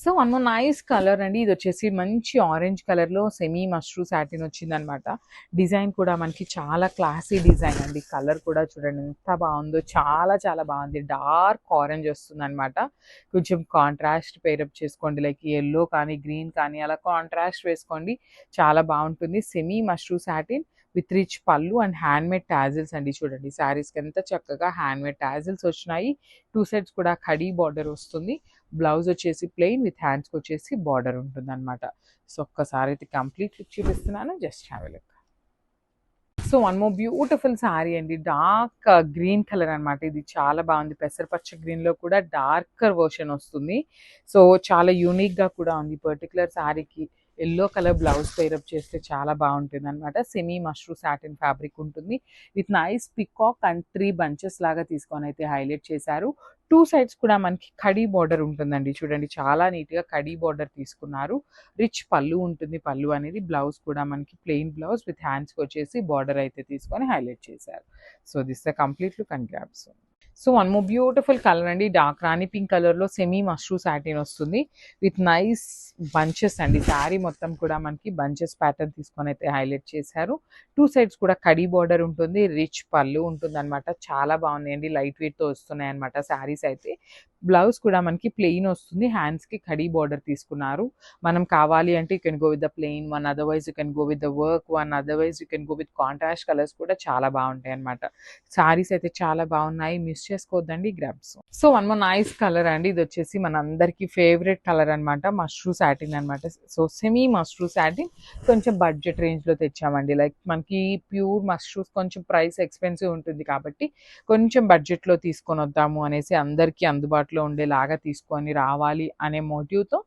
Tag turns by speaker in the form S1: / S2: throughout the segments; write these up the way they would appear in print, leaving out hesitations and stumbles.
S1: So one more nice colour అండి. ఇది వచ్చేసి మంచి ఆరెంజ్ కలర్లో సెమీ మష్రూ సాటిన్ వచ్చిందనమాట. డిజైన్ కూడా మనకి చాలా క్లాసీ డిజైన్ అండి. కలర్ కూడా చూడండి ఎంత బాగుందో, చాలా చాలా బాగుంది. డార్క్ ఆరెంజ్ వస్తుంది అనమాట. కొంచెం కాంట్రాస్ట్ పేరప్ చేసుకోండి, లైక్ ఎల్లో కానీ గ్రీన్ కానీ అలా కాంట్రాస్ట్ వేసుకోండి, చాలా బాగుంటుంది. Semi mashru satin with rich pallu and handmade tassels అండి. చూడండి శారీస్కి ఎంత చక్కగా హ్యాండ్మేడ్ టాజిల్స్ వచ్చినాయి. టూ సైడ్స్ కూడా కడీ బార్డర్ వస్తుంది. బ్లౌజ్ వచ్చేసి ప్లెయిన్ విత్ హ్యాండ్స్కి వచ్చేసి బార్డర్ ఉంటుంది అనమాట. సో ఒక్కసారి అయితే కంప్లీట్ లుక్ చూపిస్తున్నాను, just have a look. So one more beautiful sari అండి. డార్క్ గ్రీన్ కలర్ అనమాట. ఇది చాలా బాగుంది. పెసరపచ్చ గ్రీన్లో కూడా డార్కర్ వర్షన్ వస్తుంది. సో చాలా యూనిక్గా కూడా ఉంది. పర్టికులర్ శారీకి ఎల్లో కలర్ బ్లౌజ్ పేరప్ చేస్తే చాలా బాగుంటుంది అనమాట. సెమీ మష్రూ సాటిన్ ఫ్యాబ్రిక్ ఉంటుంది with nice peacock and 3 bunches లాగా తీసుకొని అయితే హైలైట్ చేశారు. టూ సైడ్స్ కూడా మనకి కడీ బార్డర్ ఉంటుందండి. చూడండి చాలా నీట్గా కడీ బార్డర్ తీసుకున్నారు. రిచ్ పళ్ళు ఉంటుంది. పళ్ళు అనేది బ్లౌజ్ కూడా మనకి ప్లెయిన్ బ్లౌజ్ విత్ హ్యాండ్స్కి వచ్చేసి బార్డర్ అయితే తీసుకొని హైలైట్ చేశారు. So this the complete look and grasp. So one more beautiful colour అండి. డార్క్ రాణి పింక్ కలర్లో సెమీ మష్రూ సాటిన్ వస్తుంది విత్ నైస్ బంచెస్ అండి. శారీ మొత్తం కూడా మనకి బంచెస్ ప్యాటర్న్ తీసుకొని అయితే హైలైట్ చేశారు. టూ సైడ్స్ కూడా కడీ బార్డర్ ఉంటుంది. రిచ్ పళ్ళు ఉంటుంది అనమాట. చాలా బాగున్నాయండి. లైట్ వెయిట్తో వస్తున్నాయి అనమాట శారీస్ అయితే. బ్లౌజ్ కూడా మనకి ప్లెయిన్ వస్తుంది. హ్యాండ్స్కి కడీ బార్డర్ తీసుకున్నారు. మనం కావాలి అంటే you can go with the plain one, otherwise you can go with the work one, otherwise you can go with contrast colours కూడా చాలా బాగుంటాయి అనమాట. శారీస్ అయితే చాలా బాగున్నాయి, మిస్ చేసుకోవద్దండి, grabs. So one more nice colour అండి. ఇది వచ్చేసి మన అందరికి ఫేవరెట్ కలర్ అనమాట. మష్రూ సాటిన్ అనమాట. సో సెమీ మష్రూ సాటిన్ కొంచెం బడ్జెట్ రేంజ్లో తెచ్చామండి. లైక్ మనకి ప్యూర్ మష్రూస్ కొంచెం ప్రైస్ ఎక్స్పెన్సివ్ ఉంటుంది కాబట్టి కొంచెం బడ్జెట్లో తీసుకొని వద్దాము అనేసి అందరికీ అందుబాటులో ఉండేలాగా తీసుకొని రావాలి అనే మోటివ్తో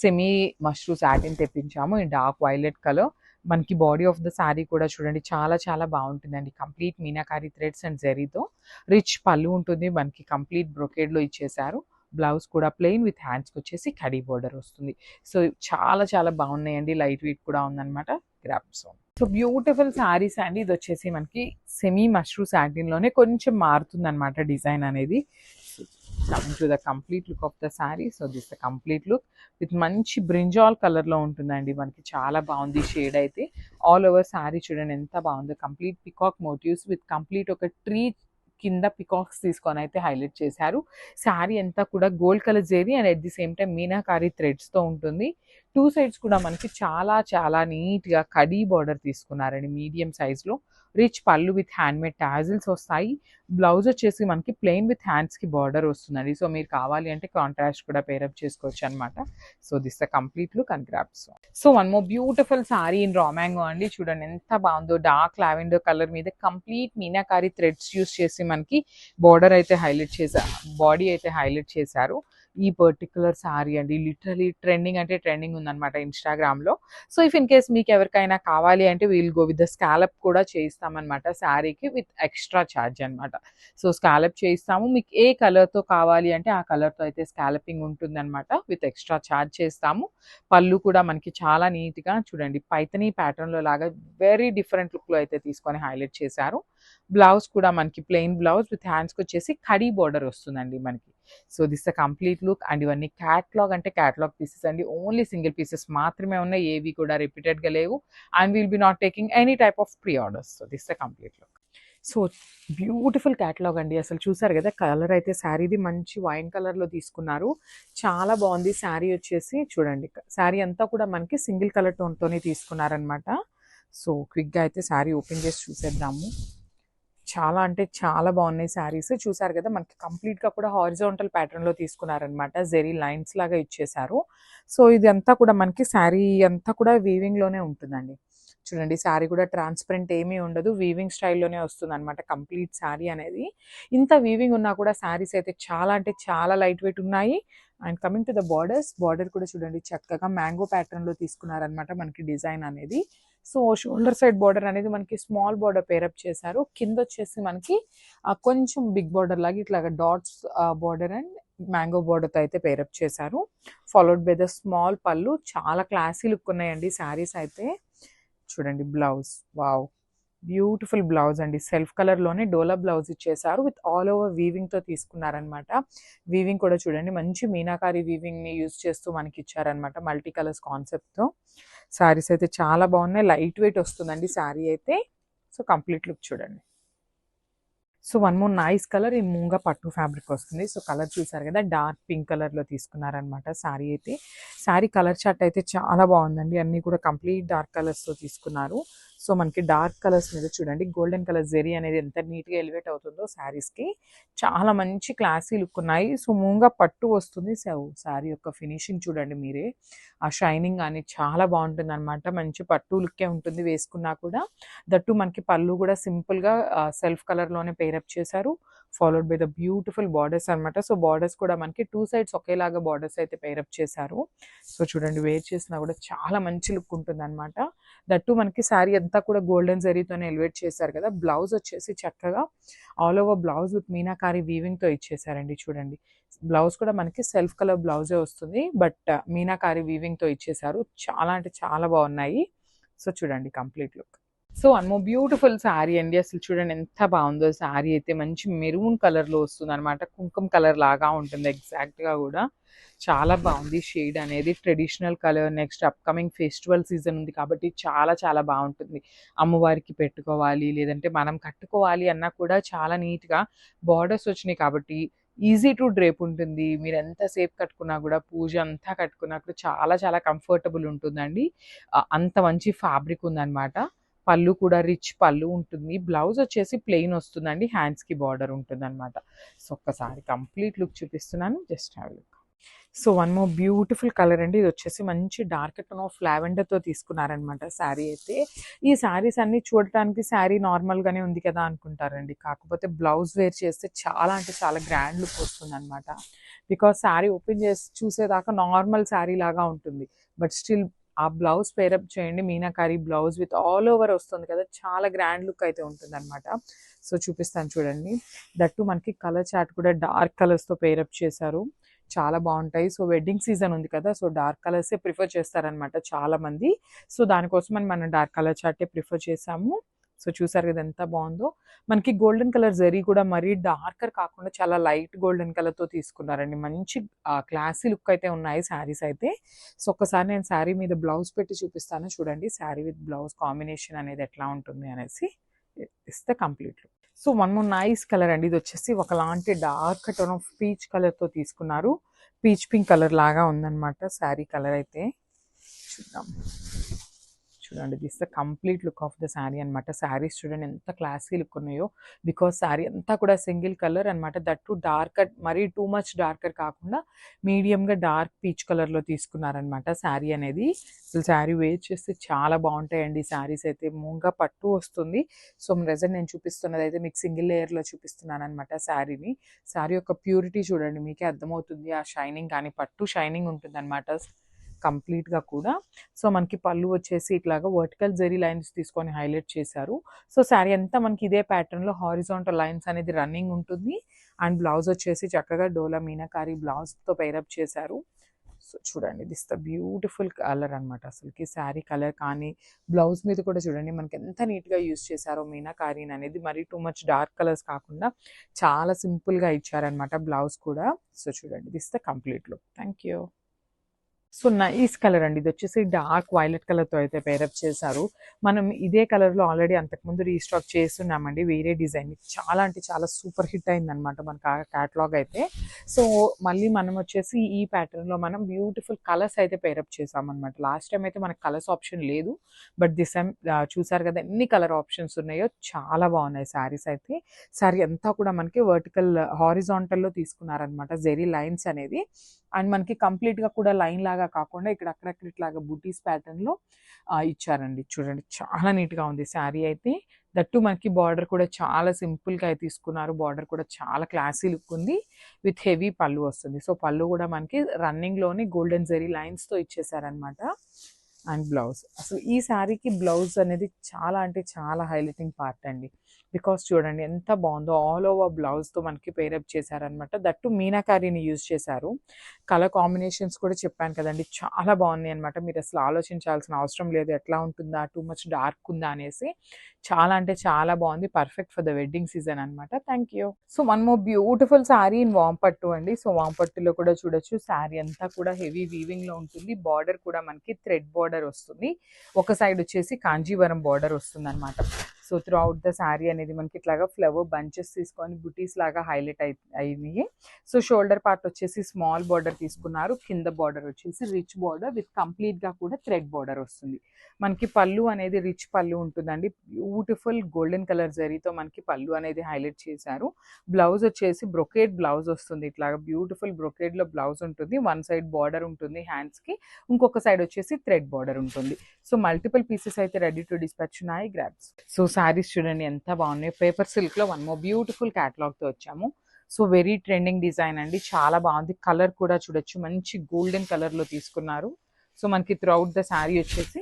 S1: సెమీ మష్రూ సాటిన్ తెప్పించాము ఈ డార్క్ వైలెట్ కలర్. మనకి బాడీ ఆఫ్ ద శారీ కూడా చూడండి చాలా చాలా బాగుంటుందండి. కంప్లీట్ మీనాకారి థ్రెడ్స్ అండ్ జరీతో రిచ్ పళ్ళు ఉంటుంది. మనకి కంప్లీట్ బ్రొకేడ్లో ఇచ్చేసారు. బ్లౌజ్ కూడా ప్లెయిన్ విత్ హ్యాండ్స్కి వచ్చేసి కడీ బోర్డర్ వస్తుంది. సో చాలా చాలా బాగున్నాయండి. లైట్ వెయిట్ కూడా ఉందన్నమాట. గ్రాప్స్. సో బ్యూటిఫుల్ శారీస్ అండి. ఇది వచ్చేసి మనకి సెమీ మష్రూ సాటిన్లోనే కొంచెం మారుతుంది అనమాట డిజైన్ అనేది. Come to the complete look of the sari. So this the complete look with మంచి బ్రింజాల్ కలర్లో ఉంటుందండి. మనకి చాలా బాగుంది షేడ్ అయితే. ఆల్ ఓవర్ శారీ చూడండి ఎంత బాగుందో. Complete peacock motifs with complete ఒక ట్రీ కింద పికాక్స్ తీసుకొని అయితే హైలైట్ చేశారు. శారీ అంతా కూడా gold colour zari and at the same time meenakari థ్రెడ్స్తో ఉంటుంది. టూ సైడ్స్ కూడా మనకి చాలా చాలా నీట్గా కడీ బార్డర్ తీసుకున్నారండి మీడియం సైజ్లో. Rich pallu with handmade tassels వస్తాయి. బ్లౌజ్ వచ్చేసి మనకి ప్లెయిన్ విత్ హ్యాండ్స్కి బార్డర్ వస్తుందండి. సో మీరు కావాలి అంటే కాంట్రాస్ట్ కూడా పేరప్ చేసుకోవచ్చు అనమాట. So this the complete look and grasp. So one more beautiful sorry in raw mango అండి. చూడండి ఎంత బాగుందో. డార్క్ లావెండర్ కలర్ మీద కంప్లీట్ మీనాకారి థ్రెడ్స్ యూస్ చేసి మనకి బార్డర్ అయితే హైలైట్ చేశారు, బాడీ అయితే హైలైట్ చేశారు. ఈ పర్టికులర్ శారీ అండి లిటరలీ ట్రెండింగ్ అంటే ట్రెండింగ్ ఉందన్నమాట ఇన్స్టాగ్రామ్లో. సో ఇఫ్ ఇన్ కేస్ మీకు ఎవరికైనా కావాలి అంటే we'll go with the scallop కూడా చేయిస్తామన్నమాట శారీకి విత్ ఎక్స్ట్రా ఛార్జ్ అనమాట. సో స్కాలప్ చేయిస్తాము. మీకు ఏ కలర్తో కావాలి అంటే ఆ కలర్తో అయితే స్కాలపింగ్ ఉంటుందన్నమాట. విత్ ఎక్స్ట్రా ఛార్జ్ చేస్తాము. పళ్ళు కూడా మనకి చాలా నీట్గా చూడండి పైతనీ ప్యాటర్న్లో లాగా వెరీ డిఫరెంట్ లుక్లో అయితే తీసుకొని హైలైట్ చేశారు. బ్లౌజ్ కూడా మనకి ప్లెయిన్ బ్లౌజ్ విత్ హ్యాండ్స్కి వచ్చేసి కడీ బార్డర్ వస్తుందండి మనకి. So this the complete look. And ఇవన్నీ క్యాట్లాగ్ అంటే క్యాట్లాగ్ పీసెస్ అండి. ఓన్లీ సింగిల్ పీసెస్ మాత్రమే ఉన్నాయి. ఏవి కూడా రిపీటెడ్గా లేవు. And will be not taking any type of pre orders. So this the complete look. So beautiful catalogue అండి. అసలు చూసారు కదా కలర్ అయితే శారీది మంచి వైన్ కలర్లో తీసుకున్నారు. చాలా బాగుంది. శారీ వచ్చేసి చూడండి శారీ అంతా కూడా మనకి సింగిల్ కలర్ టోన్తోనే తీసుకున్నారనమాట. సో క్విక్గా అయితే శారీ ఓపెన్ చేసి చూసేద్దాము. చాలా అంటే చాలా బాగున్నాయి శారీస్. చూసారు కదా మనకి కంప్లీట్గా కూడా హారిజాంటల్ ప్యాటర్న్లో తీసుకున్నారనమాట. జెరీ లైన్స్ లాగా ఇచ్చేసారు. సో ఇది అంతా కూడా మనకి శారీ అంతా కూడా వీవింగ్లోనే ఉంటుందండి. చూడండి శారీ కూడా ట్రాన్స్పరెంట్ ఏమీ ఉండదు. వీవింగ్ స్టైల్లోనే వస్తుంది అనమాట కంప్లీట్ శారీ అనేది. ఇంత వీవింగ్ ఉన్నా కూడా శారీస్ అయితే చాలా అంటే చాలా లైట్ వెయిట్ ఉన్నాయి. And coming to the borders, border కూడా చూడండి చక్కగా మ్యాంగో ప్యాటర్న్లో తీసుకున్నారనమాట మనకి డిజైన్ అనేది. సో షోల్డర్ సైడ్ బార్డర్ అనేది మనకి స్మాల్ బార్డర్ పేరప్ చేశారు. కింద వచ్చేసి మనకి కొంచెం బిగ్ బార్డర్ లాగా ఇట్లాగా డాట్స్ బార్డర్ అండ్ మ్యాంగో బార్డర్తో అయితే పేరప్ చేశారు. ఫాలోడ్ బై ద స్మాల్ పళ్ళు. చాలా క్లాసీ లుక్ ఉన్నాయండి శారీస్ అయితే. చూడండి బ్లౌజ్, వావ్ బ్యూటిఫుల్ బ్లౌజ్ అండి. సెల్ఫ్ కలర్‌లోనే డోలా బ్లౌజ్ ఇచ్చేసారు. విత్ ఆల్ ఓవర్ వీవింగ్‌తో తీసుకున్నారనమాట. వీవింగ్ కూడా చూడండి మంచి మీనాకారి వీవింగ్‌ని యూజ్ చేస్తూ మనకిచ్చారనమాట. మల్టీ కలర్స్ కాన్సెప్ట్‌తో. శారీస్ అయితే చాలా బాగున్నాయి. లైట్ వెయిట్ వస్తుందండి శారీ అయితే. సో, కంప్లీట్ లుక్ చూడండి. So, one more nice colour ఈ మూంగా పట్టు ఫ్యాబ్రిక్ వస్తుంది. సో, కలర్ చూసారు కదా! డార్క్ పింక్ కలర్‌లో తీసుకున్నారనమాట శారీ అయితే. శారీ కలర్ చార్ట్ అయితే చాలా బాగుందండి. అన్నీ కూడా కంప్లీట్ డార్క్ కలర్స్‌తో తీసుకున్నారు. సో, మనకి డార్క్ కలర్స్ మీద చూడండి గోల్డెన్ కలర్ జెరీ అనేది ఎంత నీట్‌గా ఎలివేట్ అవుతుందో శారీస్‌కి. చాలా మంచి క్లాసీ లుక్ ఉన్నాయి. సో, మూంగా పట్టు వస్తుంది. సో, శారీ యొక్క ఫినిషింగ్ చూడండి మీరే. ఆ షైనింగ్ గాని చాలా బాగుంటుందనమాట. మంచి పట్టు లుక్కే ఉంటుంది వేసుకున్నా కూడా. దట్టు మనకి పళ్ళు కూడా సింపుల్‌గా సెల్ఫ్ కలర్‌లోనే పేరప్ చేశారు. Followed by the beautiful borders అనమాట. సో, బార్డర్స్ కూడా మనకి 2 సైడ్స్ ఒకేలాగా బార్డర్స్ అయితే పేరప్ చేశారు. సో, చూడండి వేర్ చేసినా కూడా చాలా మంచి లుక్ ఉంటుందనమాట. దట్టు మనకి శారీ అంతా కూడా గోల్డెన్ జరీతోనే ఎలివేట్ చేశారు కదా! బ్లౌజ్ వచ్చేసి చక్కగా all over blouse with meenakari వీవింగ్‌తో ఇచ్చేసారండి చూడండి. బ్లౌజ్ కూడా మనకి సెల్ఫ్ కలర్ బ్లౌజే వస్తుంది. బట్ మీనాకారి వీవింగ్‌తో ఇచ్చేసారు. చాలా అంటే చాలా బాగున్నాయి. సో, చూడండి complete look. So, one more beautiful sari అండి. అసలు చూడండి ఎంత బాగుందో శారీ అయితే. మంచి మెరూన్ కలర్‌లో వస్తుందనమాట. కుంకుమ కలర్ లాగా ఉంటుంది ఎగ్జాక్ట్‌గా కూడా. చాలా బాగుంది షేడ్ అనేది. Traditional colour. Next upcoming festival season ఉంది కాబట్టి చాలా చాలా బాగుంటుంది. అమ్మవారికి పెట్టుకోవాలి, లేదంటే మనం కట్టుకోవాలి అన్నా కూడా చాలా నీట్‌గా బార్డర్స్ వచ్చినాయి కాబట్టి ఈజీ టు డ్రేప్ ఉంటుంది. మీరు ఎంతసేపు కట్టుకున్నా కూడా పూజ అంతా కట్టుకున్నా కూడా చాలా చాలా కంఫర్టబుల్ ఉంటుందండి. అంత మంచి ఫ్యాబ్రిక్ ఉందనమాట. పళ్ళు కూడా రిచ్ పళ్ళు ఉంటుంది. బ్లౌజ్ వచ్చేసి ప్లెయిన్ వస్తుందండి. హ్యాండ్స్‌కి బార్డర్ ఉంటుందనమాట. సో, ఒక్కసారి కంప్లీట్ లుక్ చూపిస్తున్నాను. Just have a look. So, one more beautiful colour అండి. ఇది వచ్చేసి మంచి డార్క్ టోన్ ఆఫ్ లావెండర్‌తో తీసుకున్నారనమాట శారీ అయితే. ఈ శారీస్ అన్నీ చూడటానికి శారీ నార్మల్‌గానే ఉంది కదా అనుకుంటారండి. కాకపోతే బ్లౌజ్ వేర్ చేస్తే చాలా అంటే చాలా గ్రాండ్ లుక్ వస్తుందనమాట. బికాజ్ శారీ ఓపెన్ చేసి చూసేదాకా నార్మల్ శారీ లాగా ఉంటుంది. బట్ స్టిల్ ఆ బ్లౌజ్ పేరప్ చేయండి. Meenakari blouse with all over వస్తుంది కదా! చాలా గ్రాండ్ లుక్ అయితే ఉంటుందనమాట. సో, చూపిస్తాను చూడండి. దట్టు మనకి కలర్ చార్ట్ కూడా డార్క్ కలర్స్‌తో పేరప్ చేశారు. చాలా బాగుంటాయి. సో, వెడ్డింగ్ సీజన్ ఉంది కదా! సో, డార్క్ కలర్సే ప్రిఫర్ చేస్తారనమాట చాలామంది. సో, దానికోసమని మనం డార్క్ కలర్ చార్టే ప్రిఫర్ చేశాము. సో, చూసారు కదా ఎంత బాగుందో. మనకి గోల్డెన్ కలర్ జరీ కూడా మరీ డార్కర్ కాకుండా చాలా లైట్ గోల్డెన్ కలర్‌తో తీసుకున్నారండి. మంచి క్లాసీ లుక్ అయితే ఉన్నాయి శారీస్ అయితే. సో, ఒక్కసారి నేను శారీ మీద బ్లౌజ్ పెట్టి చూపిస్తాను చూడండి. శారీ విత్ బ్లౌజ్ కాంబినేషన్ అనేది ఎట్లా ఉంటుంది అనేసి. Is the complete look. So, one more nice colour అండి. ఇది వచ్చేసి ఒకలాంటి డార్క్ టోన్ ఆఫ్ పీచ్ కలర్‌తో తీసుకున్నారు. పీచ్ పింక్ కలర్ లాగా ఉందనమాట శారీ కలర్ అయితే. చూద్దాం. చూడండి this the complete look of the sari అనమాట. శారీస్ చూడండి ఎంత క్లాసీ లుక్ ఉన్నాయో. బికాజ్ శారీ అంతా కూడా సింగిల్ కలర్ అనమాట. దట్ టు డార్కర్, మరీ టూ మచ్ డార్కర్ కాకుండా మీడియంగా డార్క్ పీచ్ కలర్‌లో తీసుకున్నారనమాట శారీ అనేది. అసలు శారీ వేర్ చేస్తే చాలా బాగుంటాయండి శారీస్ అయితే. మూంగా పట్టు వస్తుంది. సో, ప్రెజెంట్ నేను చూపిస్తున్నది అయితే మీకు సింగిల్ లేయర్‌లో చూపిస్తున్నాను అనమాట శారీని. శారీ యొక్క ప్యూరిటీ చూడండి మీకే అర్థమవుతుంది. ఆ షైనింగ్ కానీ పట్టు షైనింగ్ ఉంటుందన్నమాట కంప్లీట్‌గా కూడా. సో, మనకి పళ్ళు వచ్చేసి ఇట్లాగా వర్టికల్ జెరీ లైన్స్ తీసుకొని హైలైట్ చేశారు. సో, శారీ అంతా మనకి ఇదే ప్యాటర్న్‌లో హారిజాంటల్ లైన్స్ అనేది రన్నింగ్ ఉంటుంది. అండ్ బ్లౌజ్ వచ్చేసి చక్కగా డోలా మీనాకారి బ్లౌజ్‌తో పేరప్ చేశారు. సో, చూడండి దిస్ ద బ్యూటిఫుల్ కలర్ అనమాట. అసలుకి శారీ కలర్ కానీ, బ్లౌజ్ మీద కూడా చూడండి మనకి ఎంత నీట్‌గా యూజ్ చేశారో మీనాకారిని అనేది. మరీ టూ మచ్ డార్క్ కలర్స్ కాకుండా చాలా సింపుల్‌గా ఇచ్చారనమాట బ్లౌజ్ కూడా. సో, చూడండి this the complete look. Thank you. So, nice colour అండి. ఇదొచ్చేసి డార్క్ వైలెట్ కలర్‌తో అయితే పేరప్ చేశారు. మనం ఇదే కలర్‌లో ఆల్రెడీ అంతకుముందు రీస్టాక్ చేస్తున్నామండి వేరే డిజైన్. చాలా అంటే చాలా సూపర్ హిట్ అయిందనమాట మనకు ఆ క్యాటలాగ్ అయితే. సో, మళ్ళీ మనం వచ్చేసి ఈ ప్యాటర్న్‌లో మనం బ్యూటిఫుల్ కలర్స్ అయితే పేరప్ చేశామనమాట. లాస్ట్ టైమ్ అయితే మనకు కలర్స్ ఆప్షన్ లేదు. బట్ దిస్ టైమ్ చూసారు కదా ఎన్ని కలర్ ఆప్షన్స్ ఉన్నాయో. చాలా బాగున్నాయి శారీస్ అయితే. శారీ అంతా కూడా మనకి వర్టికల్ హారిజాంటల్‌లో తీసుకున్నారనమాట జెరీ లైన్స్ అనేది. అండ్ మనకి కంప్లీట్‌గా కూడా లైన్ లాగా కాకుండా ఇక్కడ అక్కడక్కడ ఇట్లాగా బుటీస్ ప్యాటర్న్‌లో ఇచ్చారండి. చూడండి చాలా నీట్‌గా ఉంది శారీ అయితే. దట్టు మనకి బార్డర్ కూడా చాలా సింపుల్‌గా తీసుకున్నారు. బార్డర్ కూడా చాలా క్లాసీ లుక్ ఉంది. విత్ హెవీ పళ్ళు వస్తుంది. సో, పళ్ళు కూడా మనకి రన్నింగ్‌లోనే గోల్డెన్ జెరీ లైన్స్‌తో ఇచ్చేసారనమాట. And blouse. అసలు ఈ శారీకి బ్లౌజ్ అనేది చాలా అంటే చాలా హైలైటింగ్ పార్ట్ అండి. బికాస్ చూడండి ఎంత బాగుందో, ఆల్ ఓవర్ బ్లౌజ్తో మనకి పేరప్ చేశారనమాట. దట్టు మీనాకారీని యూజ్ చేశారు. కలర్ కాంబినేషన్స్ కూడా చెప్పాను కదండి, చాలా బాగున్నాయి అనమాట. మీరు అసలు ఆలోచించాల్సిన అవసరం లేదు ఎట్లా ఉంటుందా, టూ మచ్ డార్క్ ఉందా అనేసి. చాలా అంటే చాలా బాగుంది, perfect for the wedding season అనమాట. Thank you. So one more beautiful sari in వాంపట్టు అండి. సో వాంపట్టులో కూడా చూడొచ్చు, శారీ అంతా కూడా హెవీ వీవింగ్లో ఉంటుంది. బార్డర్ కూడా మనకి థ్రెడ్ బార్డర్ వస్తుంది. ఒక సైడ్ వచ్చేసి కాంజీవరం బార్డర్ వస్తుంది అనమాట. So through out the sari అనేది మనకి ఇట్లాగా ఫ్లవర్ బంచెస్ తీసుకొని బుటీస్ లాగా హైలైట్ అయినాయి. సో షోల్డర్ పార్ట్ వచ్చేసి స్మాల్ బార్డర్ తీసుకున్నారు. కింద బార్డర్ వచ్చేసి రిచ్ బార్డర్ విత్ కంప్లీట్గా కూడా థ్రెడ్ బార్డర్ వస్తుంది. మనకి పళ్ళు అనేది రిచ్ పళ్ళు ఉంటుందండి. బ్యూటిఫుల్ గోల్డెన్ కలర్ జరీతో మనకి పళ్ళు అనేది హైలైట్ చేశారు. బ్లౌజ్ వచ్చేసి బ్రొకేడ్ బ్లౌజ్ వస్తుంది. ఇట్లాగా బ్యూటిఫుల్ బ్రొకేడ్లో బ్లౌజ్ ఉంటుంది. వన్ సైడ్ బార్డర్ ఉంటుంది హ్యాండ్స్కి, ఇంకొక సైడ్ వచ్చేసి థ్రెడ్ బార్డర్ ఉంటుంది. సో మల్టిపుల్ పీసెస్ అయితే రెడీ టు డిస్పాచ్ ఉన్నాయి. గ్రాబ్స్. సో శారీస్ చూడండి ఎంత బాగున్నాయి. పేపర్ సిల్క్లో వన్ మోర్ బ్యూటిఫుల్ క్యాటలాగ్తో వచ్చాము. సో వెరీ ట్రెండింగ్ డిజైన్ అండి, చాలా బాగుంది. కలర్ కూడా చూడొచ్చు, మంచి గోల్డెన్ కలర్లో తీసుకున్నారు. సో మనకి త్రూ అవుట్ ద శారీ వచ్చేసి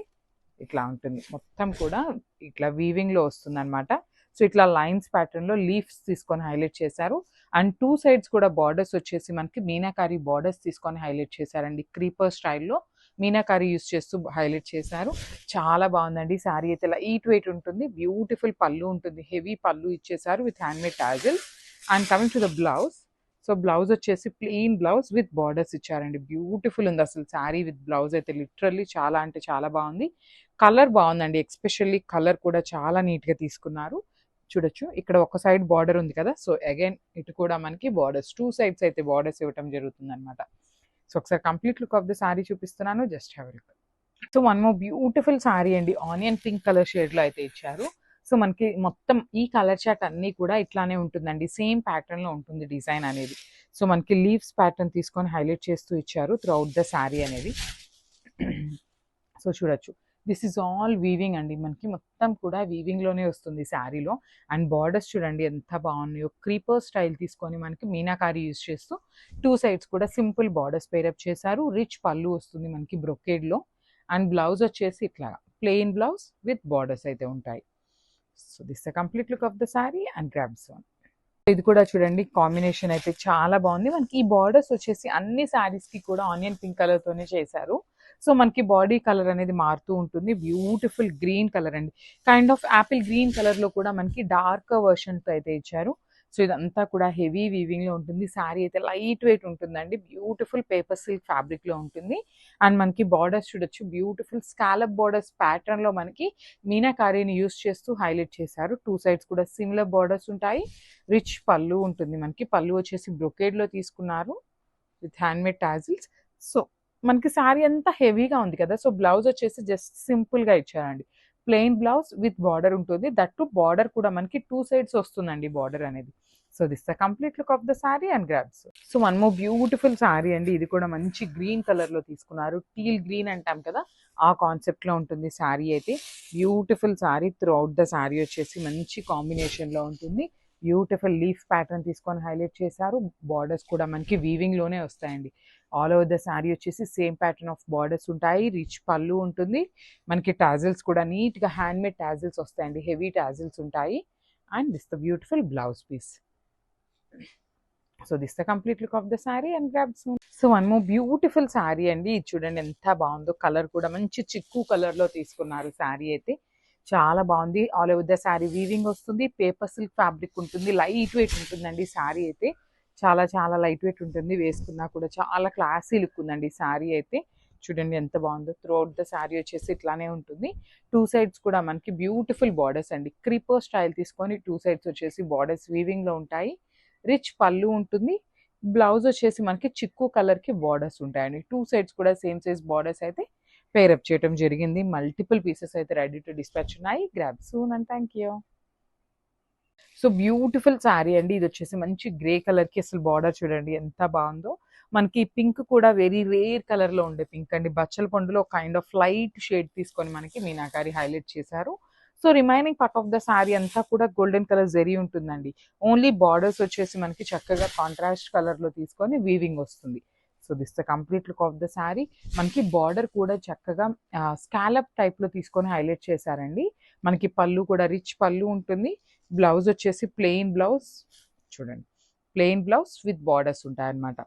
S1: ఇట్లా ఉంటుంది. మొత్తం కూడా ఇట్లా వీవింగ్లో వస్తుంది అనమాట. సో ఇట్లా లైన్స్ ప్యాటర్న్లో లీఫ్స్ తీసుకొని హైలైట్ చేశారు. అండ్ టూ సైడ్స్ కూడా బార్డర్స్ వచ్చేసి మనకి మీనాకారి బార్డర్స్ తీసుకొని హైలైట్ చేశారండి. క్రీపర్ స్టైల్లో మీనాకారి యూస్ చేస్తూ హైలైట్ చేశారు. చాలా బాగుందండి. శారీ అయితే లైట్ వెయిట్ ఉంటుంది. బ్యూటిఫుల్ పళ్ళు ఉంటుంది. హెవీ పళ్ళు ఇచ్చేసారు with handmade tassels. And coming to the blouse. So blouse వచ్చేసి ప్లెయిన్ బ్లౌజ్ విత్ బార్డర్స్ ఇచ్చారండి. బ్యూటిఫుల్ ఉంది అసలు శారీ విత్ బ్లౌజ్ అయితే, లిటరల్లీ చాలా అంటే చాలా బాగుంది. కలర్ బాగుందండి, ఎక్స్పెషల్లీ కలర్ కూడా చాలా నీట్గా తీసుకున్నారు. చూడొచ్చు ఇక్కడ ఒక సైడ్ బార్డర్ ఉంది కదా, సో అగైన్ ఇటు కూడా మనకి బార్డర్స్, టూ సైడ్స్ అయితే బార్డర్స్ ఇవ్వటం జరుగుతుంది అనమాట. సో ఒకసారి complete look of the sari చూపిస్తున్నాను, just have a look. So one more beautiful sari అండి, ఆనియన్ పింక్ కలర్ షేడ్లో అయితే ఇచ్చారు. సో మనకి మొత్తం ఈ కలర్ చార్ట్ అన్నీ కూడా ఇట్లానే ఉంటుందండి, సేమ్ ప్యాటర్న్లో ఉంటుంది డిజైన్ అనేది. సో మనకి లీవ్స్ ప్యాటర్న్ తీసుకొని హైలైట్ చేస్తూ ఇచ్చారు త్రూ అవుట్ ద శారీ అనేది. సో చూడొచ్చు, దిస్ ఈజ్ ఆల్ వీవింగ్ అండి, మనకి మొత్తం కూడా వీవింగ్లోనే వస్తుంది శారీలో. అండ్ బార్డర్స్ చూడండి ఎంత బాగున్నాయో, క్రీపర్ స్టైల్ తీసుకొని మనకి మీనాకారి యూజ్ చేస్తూ టూ సైడ్స్ కూడా సింపుల్ బార్డర్స్ పేరప్ చేశారు. రిచ్ పళ్ళు వస్తుంది మనకి బ్రొకేడ్లో. అండ్ బ్లౌజ్ వచ్చేసి ఇట్లా ప్లెయిన్ బ్లౌజ్ విత్ బార్డర్స్ అయితే ఉంటాయి. So this the complete look of the sari and grabs one. ఇది కూడా చూడండి, కాంబినేషన్ అయితే చాలా బాగుంది. మనకి ఈ బార్డర్స్ వచ్చేసి అన్ని శారీస్కి కూడా ఆనియన్ పింక్ కలర్తోనే చేశారు. సో మనకి బాడీ కలర్ అనేది మారుతూ ఉంటుంది. బ్యూటిఫుల్ గ్రీన్ కలర్ అండి, కైండ్ ఆఫ్ యాపిల్ గ్రీన్ కలర్లో కూడా మనకి డార్క్ వర్షన్తో అయితే ఇచ్చారు. సో ఇదంతా కూడా హెవీ వీవింగ్లో ఉంటుంది. శారీ అయితే లైట్ వెయిట్ ఉంటుందండి, బ్యూటిఫుల్ పేపర్ సిల్క్ ఫ్యాబ్రిక్లో ఉంటుంది. అండ్ మనకి బార్డర్స్ చూడొచ్చు, బ్యూటిఫుల్ స్కాలప్ బార్డర్స్ ప్యాటర్న్లో మనకి మీనాకారీని యూస్ చేస్తూ హైలైట్ చేశారు. టూ సైడ్స్ కూడా సిమిలర్ బార్డర్స్ ఉంటాయి. రిచ్ పళ్ళు ఉంటుంది మనకి, పళ్ళు వచ్చేసి బ్రొకేడ్లో తీసుకున్నారు విత్ హ్యాండ్మేడ్ టాజిల్స్. సో మనకి శారీ అంతా హెవీగా ఉంది కదా, సో బ్లౌజ్ వచ్చేసి జస్ట్ సింపుల్గా ఇచ్చారండి. ప్లెయిన్ బ్లౌజ్ విత్ బార్డర్ ఉంటుంది. దట్టు బార్డర్ కూడా మనకి టూ సైడ్స్ వస్తుందండి బార్డర్ అనేది. So this the complete look of the sari and grabs. So one more beautiful sari అండి, ఇది కూడా మంచి గ్రీన్ కలర్లో తీసుకున్నారు. టీల్ గ్రీన్ అంటాం కదా, ఆ కాన్సెప్ట్లో ఉంటుంది శారీ అయితే. Beautiful sari, throughout the sari వచ్చేసి మంచి కాంబినేషన్లో ఉంటుంది. బ్యూటిఫుల్ లీఫ్ ప్యాటర్న్ తీసుకొని హైలైట్ చేశారు. బార్డర్స్ కూడా మనకి వీవింగ్లోనే వస్తాయండి. ఆల్ ఓవర్ ద శారీ వచ్చేసి సేమ్ ప్యాటర్న్ ఆఫ్ బార్డర్స్ ఉంటాయి. రిచ్ పళ్ళు ఉంటుంది. మనకి టాజిల్స్ కూడా నీట్గా హ్యాండ్మేడ్ టాజిల్స్ వస్తాయండి, హెవీ టాజిల్స్ ఉంటాయి. And this the beautiful blouse piece. So this the complete look of the sari and grabs. So one more beautiful sari అండి, ఇది చూడండి ఎంత బాగుందో. కలర్ కూడా మంచి చిక్కు కలర్లో తీసుకున్నారు. శారీ అయితే చాలా బాగుంది. All over the sari weaving వస్తుంది. పేపర్ సిల్క్ ఫ్యాబ్రిక్ ఉంటుంది. లైట్ వెయిట్ ఉంటుందండి శారీ అయితే, చాలా చాలా లైట్ వెయిట్ ఉంటుంది. వేసుకున్నా కూడా చాలా క్లాసీ లుక్ ఉందండి శారీ అయితే. చూడండి ఎంత బాగుందో. త్రూ అవుట్ ద శారీ వచ్చేసి ఇట్లానే ఉంటుంది. టూ సైడ్స్ కూడా మనకి బ్యూటిఫుల్ బార్డర్స్ అండి, క్రీపర్ స్టైల్ తీసుకొని టూ సైడ్స్ వచ్చేసి బార్డర్స్ వీవింగ్లో ఉంటాయి. రిచ్ పళ్ళు ఉంటుంది. బ్లౌజ్ వచ్చేసి మనకి చిక్కు కలర్కి బార్డర్స్ ఉంటాయండి. టూ సైడ్స్ కూడా సేమ్ సైజ్ బార్డర్స్ అయితే పేరప్ చేయడం జరిగింది. మల్టిపుల్ పీసెస్ అయితే రెడీ టు డిస్పాచ్ ఉన్నాయి. Grab soon and thank you. So beautiful sari అండి, ఇది వచ్చేసి మంచి గ్రే కలర్కి అసలు బార్డర్ చూడండి ఎంత బాగుందో. మనకి పింక్ కూడా వెరీ రేర్ కలర్లో ఉండే పింక్ అండి, బచ్చల పండులో కైండ్ ఆఫ్ లైట్ షేడ్ తీసుకొని మనకి మీనాకారి హైలైట్ చేశారు. So remaining part of the sari అంతా కూడా గోల్డెన్ కలర్ జరీ ఉంటుందండి. ఓన్లీ బార్డర్స్ వచ్చేసి మనకి చక్కగా కాంట్రాస్ట్ కలర్లో తీసుకొని వీవింగ్ వస్తుంది. So this the complete look of the sari. మనకి బార్డర్ కూడా చక్కగా స్కాలప్ టైప్లో తీసుకొని హైలైట్ చేశారండి. మనకి పళ్ళు కూడా రిచ్ పళ్ళు ఉంటుంది. బ్లౌజ్ వచ్చేసి ప్లెయిన్ బ్లౌజ్ చూడండి, ప్లెయిన్ బ్లౌజ్ విత్ బార్డర్స్ ఉంటాయన్నమాట.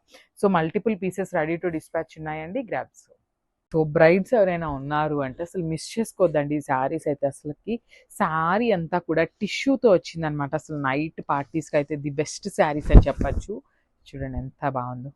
S1: So multiple pieces ready to dispatch ఉన్నాయండి, గ్రాబ్స్. సో బ్రైడ్స్ ఎవరైనా ఉన్నారు అంటే అసలు మిస్ చేసుకోవద్దండి ఈ శారీస్ అయితే. అసలుకి శారీ అంతా కూడా టిష్యూతో వచ్చిందనమాట. అసలు నైట్ పార్టీస్కి అయితే ది బెస్ట్ శారీస్ అని చెప్పచ్చు. చూడండి ఎంత బాగుందో,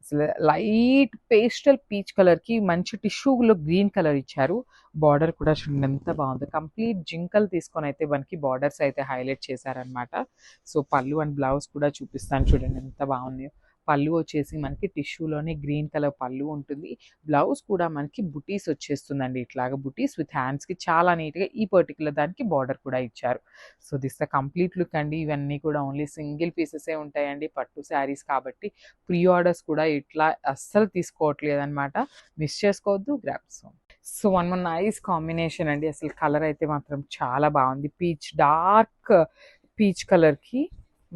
S1: అసలు లైట్ పేస్టల్ పీచ్ కలర్కి మంచి టిష్యూలో గ్రీన్ కలర్ ఇచ్చారు. బార్డర్ కూడా చూడండి ఎంత బాగుందో, కంప్లీట్ జింకలు తీసుకొని అయితే మనకి బార్డర్స్ అయితే హైలైట్ చేశారనమాట. సో పళ్ళు అండ్ బ్లౌజ్ కూడా చూపిస్తాను చూడండి ఎంత బాగుంది. పళ్ళు వచ్చేసి మనకి టిష్యూలోనే గ్రీన్ కలర్ పళ్ళు ఉంటుంది. బ్లౌజ్ కూడా మనకి బుటీస్ వచ్చేస్తుందండి, ఇట్లాగా బుటీస్ విత్ హ్యాండ్స్కి చాలా నీట్గా ఈ పర్టికులర్ దానికి బార్డర్ కూడా ఇచ్చారు. So this the complete look అండి. ఇవన్నీ కూడా ఓన్లీ సింగిల్ పీసెసే ఉంటాయండి, పట్టు శారీస్ కాబట్టి. ప్రీ ఆర్డర్స్ కూడా ఇట్లా అస్సలు తీసుకోవట్లేదు అనమాట, మిస్ చేసుకోవద్దు, grabs. So one one nice combination అండి. అసలు కలర్ అయితే మాత్రం చాలా బాగుంది. పీచ్, డార్క్ పీచ్ కలర్కి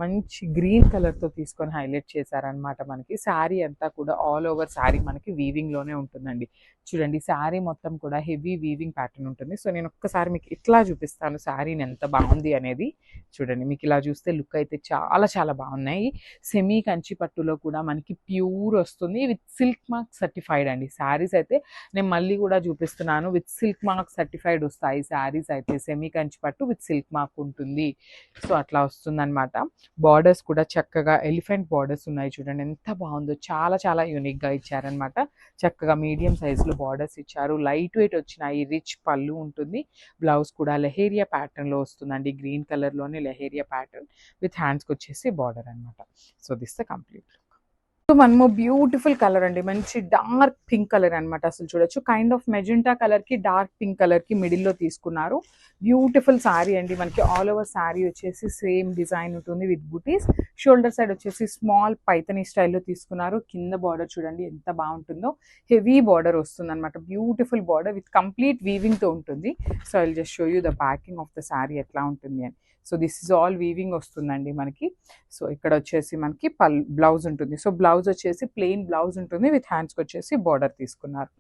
S1: మంచి గ్రీన్ కలర్తో తీసుకొని హైలైట్ చేశారనమాట. మనకి శారీ అంతా కూడా ఆల్ ఓవర్ శారీ మనకి వీవింగ్లోనే ఉంటుందండి. చూడండి శారీ మొత్తం కూడా హెవీ వీవింగ్ ప్యాటర్న్ ఉంటుంది. సో నేను ఒక్కసారి మీకు ఇట్లా చూపిస్తాను శారీని ఎంత బాగుంది అనేది. చూడండి, మీకు ఇలా చూస్తే లుక్ అయితే చాలా చాలా బాగున్నాయి. సెమీ కంచి పట్టులో కూడా మనకి ప్యూర్ వస్తుంది విత్ సిల్క్ మార్క్ సర్టిఫైడ్ అండి. శారీస్ అయితే నేను మళ్ళీ కూడా చూపిస్తున్నాను, విత్ సిల్క్ మార్క్ సర్టిఫైడ్ వస్తాయి శారీస్ అయితే. సెమీ కంచి పట్టు విత్ సిల్క్ మార్క్ ఉంటుంది. సో అట్లా వస్తుందన్నమాట. బార్డర్స్ కూడా చక్కగా ఎలిఫెంట్ బార్డర్స్ ఉన్నాయి చూడండి ఎంత బాగుందో, చాలా చాలా యూనిక్గా ఇచ్చారనమాట. చక్కగా మీడియం సైజులో బార్డర్స్ ఇచ్చారు. లైట్ వెయిట్ వచ్చినాయి, రిచ్ పళ్ళు ఉంటుంది. బ్లౌజ్ కూడా లెహేరియా ప్యాటర్న్లో వస్తుందండి, గ్రీన్ కలర్లోనే లెహేరియా ప్యాటర్న్ విత్ హ్యాండ్స్కి వచ్చేసి బార్డర్ అనమాట. So this the complete. So one more beautiful colour అండి, మంచి డార్క్ పింక్ కలర్ అనమాట. అసలు చూడొచ్చు కైండ్ ఆఫ్ మెజెంటా కలర్కి డార్క్ పింక్ కలర్కి మిడిల్లో తీసుకున్నారు. బ్యూటిఫుల్ శారీ అండి. మనకి ఆల్ ఓవర్ శారీ వచ్చేసి సేమ్ డిజైన్ ఉంటుంది విత్ బుటీస్. షోల్డర్ సైడ్ వచ్చేసి స్మాల్ పైతనీ స్టైల్లో తీసుకున్నారు. కింద బార్డర్ చూడండి ఎంత బాగుంటుందో, హెవీ బార్డర్ వస్తుంది అనమాట. బ్యూటిఫుల్ బార్డర్ విత్ కంప్లీట్ వీవింగ్తో ఉంటుంది. So I will just show you the packing of the sari ఎట్లా ఉంటుంది అని. So this is all weaving వస్తుందండి మనకి. సో ఇక్కడ వచ్చేసి మనకి బ్లౌజ్ ఉంటుంది. సో బ్లౌజ్ వచ్చేసి ప్లెయిన్ బ్లౌజ్ ఉంటుంది విత్ హ్యాండ్స్కి వచ్చేసి బార్డర్ తీసుకున్నారు.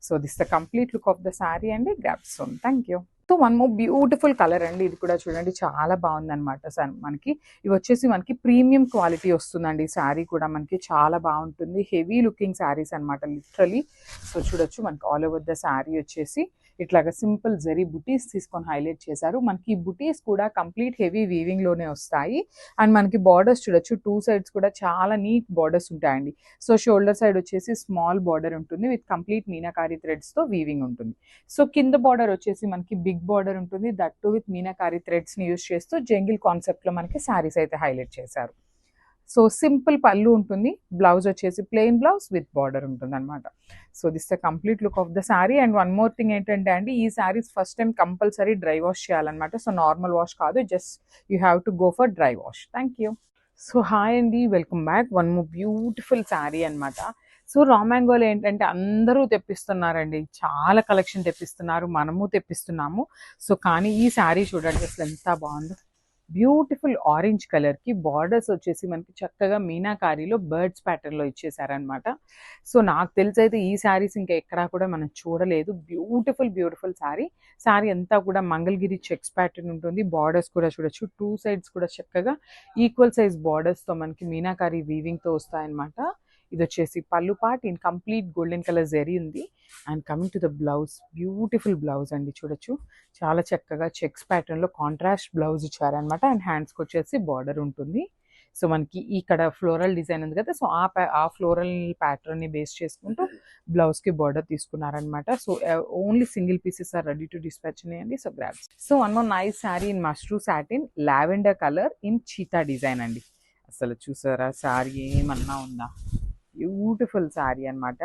S1: So this the complete look of the sari అండి, grab soon. Thank you. So one more beautiful colour అండి, ఇది కూడా చూడండి చాలా బాగుంది అనమాట. మనకి ఇవి వచ్చేసి మనకి ప్రీమియం క్వాలిటీ వస్తుందండి. శారీ కూడా మనకి చాలా బాగుంటుంది, హెవీ లుకింగ్ శారీస్ అనమాట లిటరలీ. సో చూడొచ్చు మనకి ఆల్ ఓవర్ ద శారీ వచ్చేసి ఇట్లాగా సింపుల్ జరీ బుటీస్ తీసుకొని హైలైట్ చేశారు. మనకి ఈ బుటీస్ కూడా కంప్లీట్ హెవీ వీవింగ్లోనే వస్తాయి. అండ్ మనకి బార్డర్స్ చూడొచ్చు, టూ సైడ్స్ కూడా చాలా నీట్ బార్డర్స్ ఉంటాయండి. సో షోల్డర్ సైడ్ వచ్చేసి స్మాల్ బార్డర్ ఉంటుంది విత్ కంప్లీట్ మీనాకారి థ్రెడ్స్తో వీవింగ్ ఉంటుంది. సో కింద బార్డర్ వచ్చేసి మనకి బిగ్ బార్డర్ ఉంటుంది, దట్ టు విత్ మీనాకారి థ్రెడ్స్ని యూజ్ చేస్తూ జంగిల్ కాన్సెప్ట్లో మనకి శారీస్ అయితే హైలైట్ చేశారు. సో సింపుల్ పళ్ళు ఉంటుంది, బ్లౌజ్ వచ్చేసి ప్లెయిన్ బ్లౌజ్ విత్ బార్డర్ ఉంటుంది అనమాట. So this the complete look of the sari. And one more thing ఏంటంటే అండి, ఈ saris first time compulsory dry wash చేయాలన్నమాట. సో నార్మల్ వాష్ కాదు, just you have to go for dry wash. Thank you. So hi అండి, welcome back. One more beautiful sari అనమాట. So రా మ్యాంగోలో ఏంటంటే అందరూ తెప్పిస్తున్నారండి, చాలా కలెక్షన్ తెప్పిస్తున్నారు, మనము తెప్పిస్తున్నాము. సో కానీ ఈ శారీ చూడండి అసలు ఎంత బాగుందో. బ్యూటిఫుల్ ఆరెంజ్ కలర్కి బార్డర్స్ వచ్చేసి మనకి చక్కగా మీనాకారీలో బర్డ్స్ ప్యాటర్న్లో ఇచ్చేసారనమాట. సో నాకు తెలిసి అయితే ఈ శారీస్ ఇంకా ఎక్కడా కూడా మనం చూడలేదు. బ్యూటిఫుల్ శారీ అంతా కూడా మంగళగిరి చెక్స్ ప్యాటర్న్ ఉంటుంది. బార్డర్స్ కూడా చూడొచ్చు, టూ సైడ్స్ కూడా చక్కగా ఈక్వల్ సైజ్ బార్డర్స్తో మనకి మీనాకారీ వీవింగ్తో వస్తాయన్నమాట. ఇది వచ్చేసి pallu part in complete golden colour zari ఉంది. And coming to the blouse, beautiful blouse అండి. చూడొచ్చు చాలా చక్కగా చెక్స్ ప్యాటర్న్లో కాంట్రాస్ట్ బ్లౌజ్ ఇచ్చారనమాట. అండ్ హ్యాండ్స్కి వచ్చేసి బార్డర్ ఉంటుంది. సో మనకి ఇక్కడ ఫ్లోరల్ డిజైన్ ఉంది కదా, సో ఆ ఫ్లోరల్ ప్యాటర్న్ని బేస్ చేసుకుంటూ బ్లౌజ్కి బార్డర్ తీసుకున్నారనమాట. So only single pieces are ready to dispatch చేయండి. So grabs. So one more nice sari in mashru satin lavender colour in cheetah design అండి. అసలు చూసారా శారీ ఏమన్నా ఉందా, బ్యూటిఫుల్ శారీ అనమాట.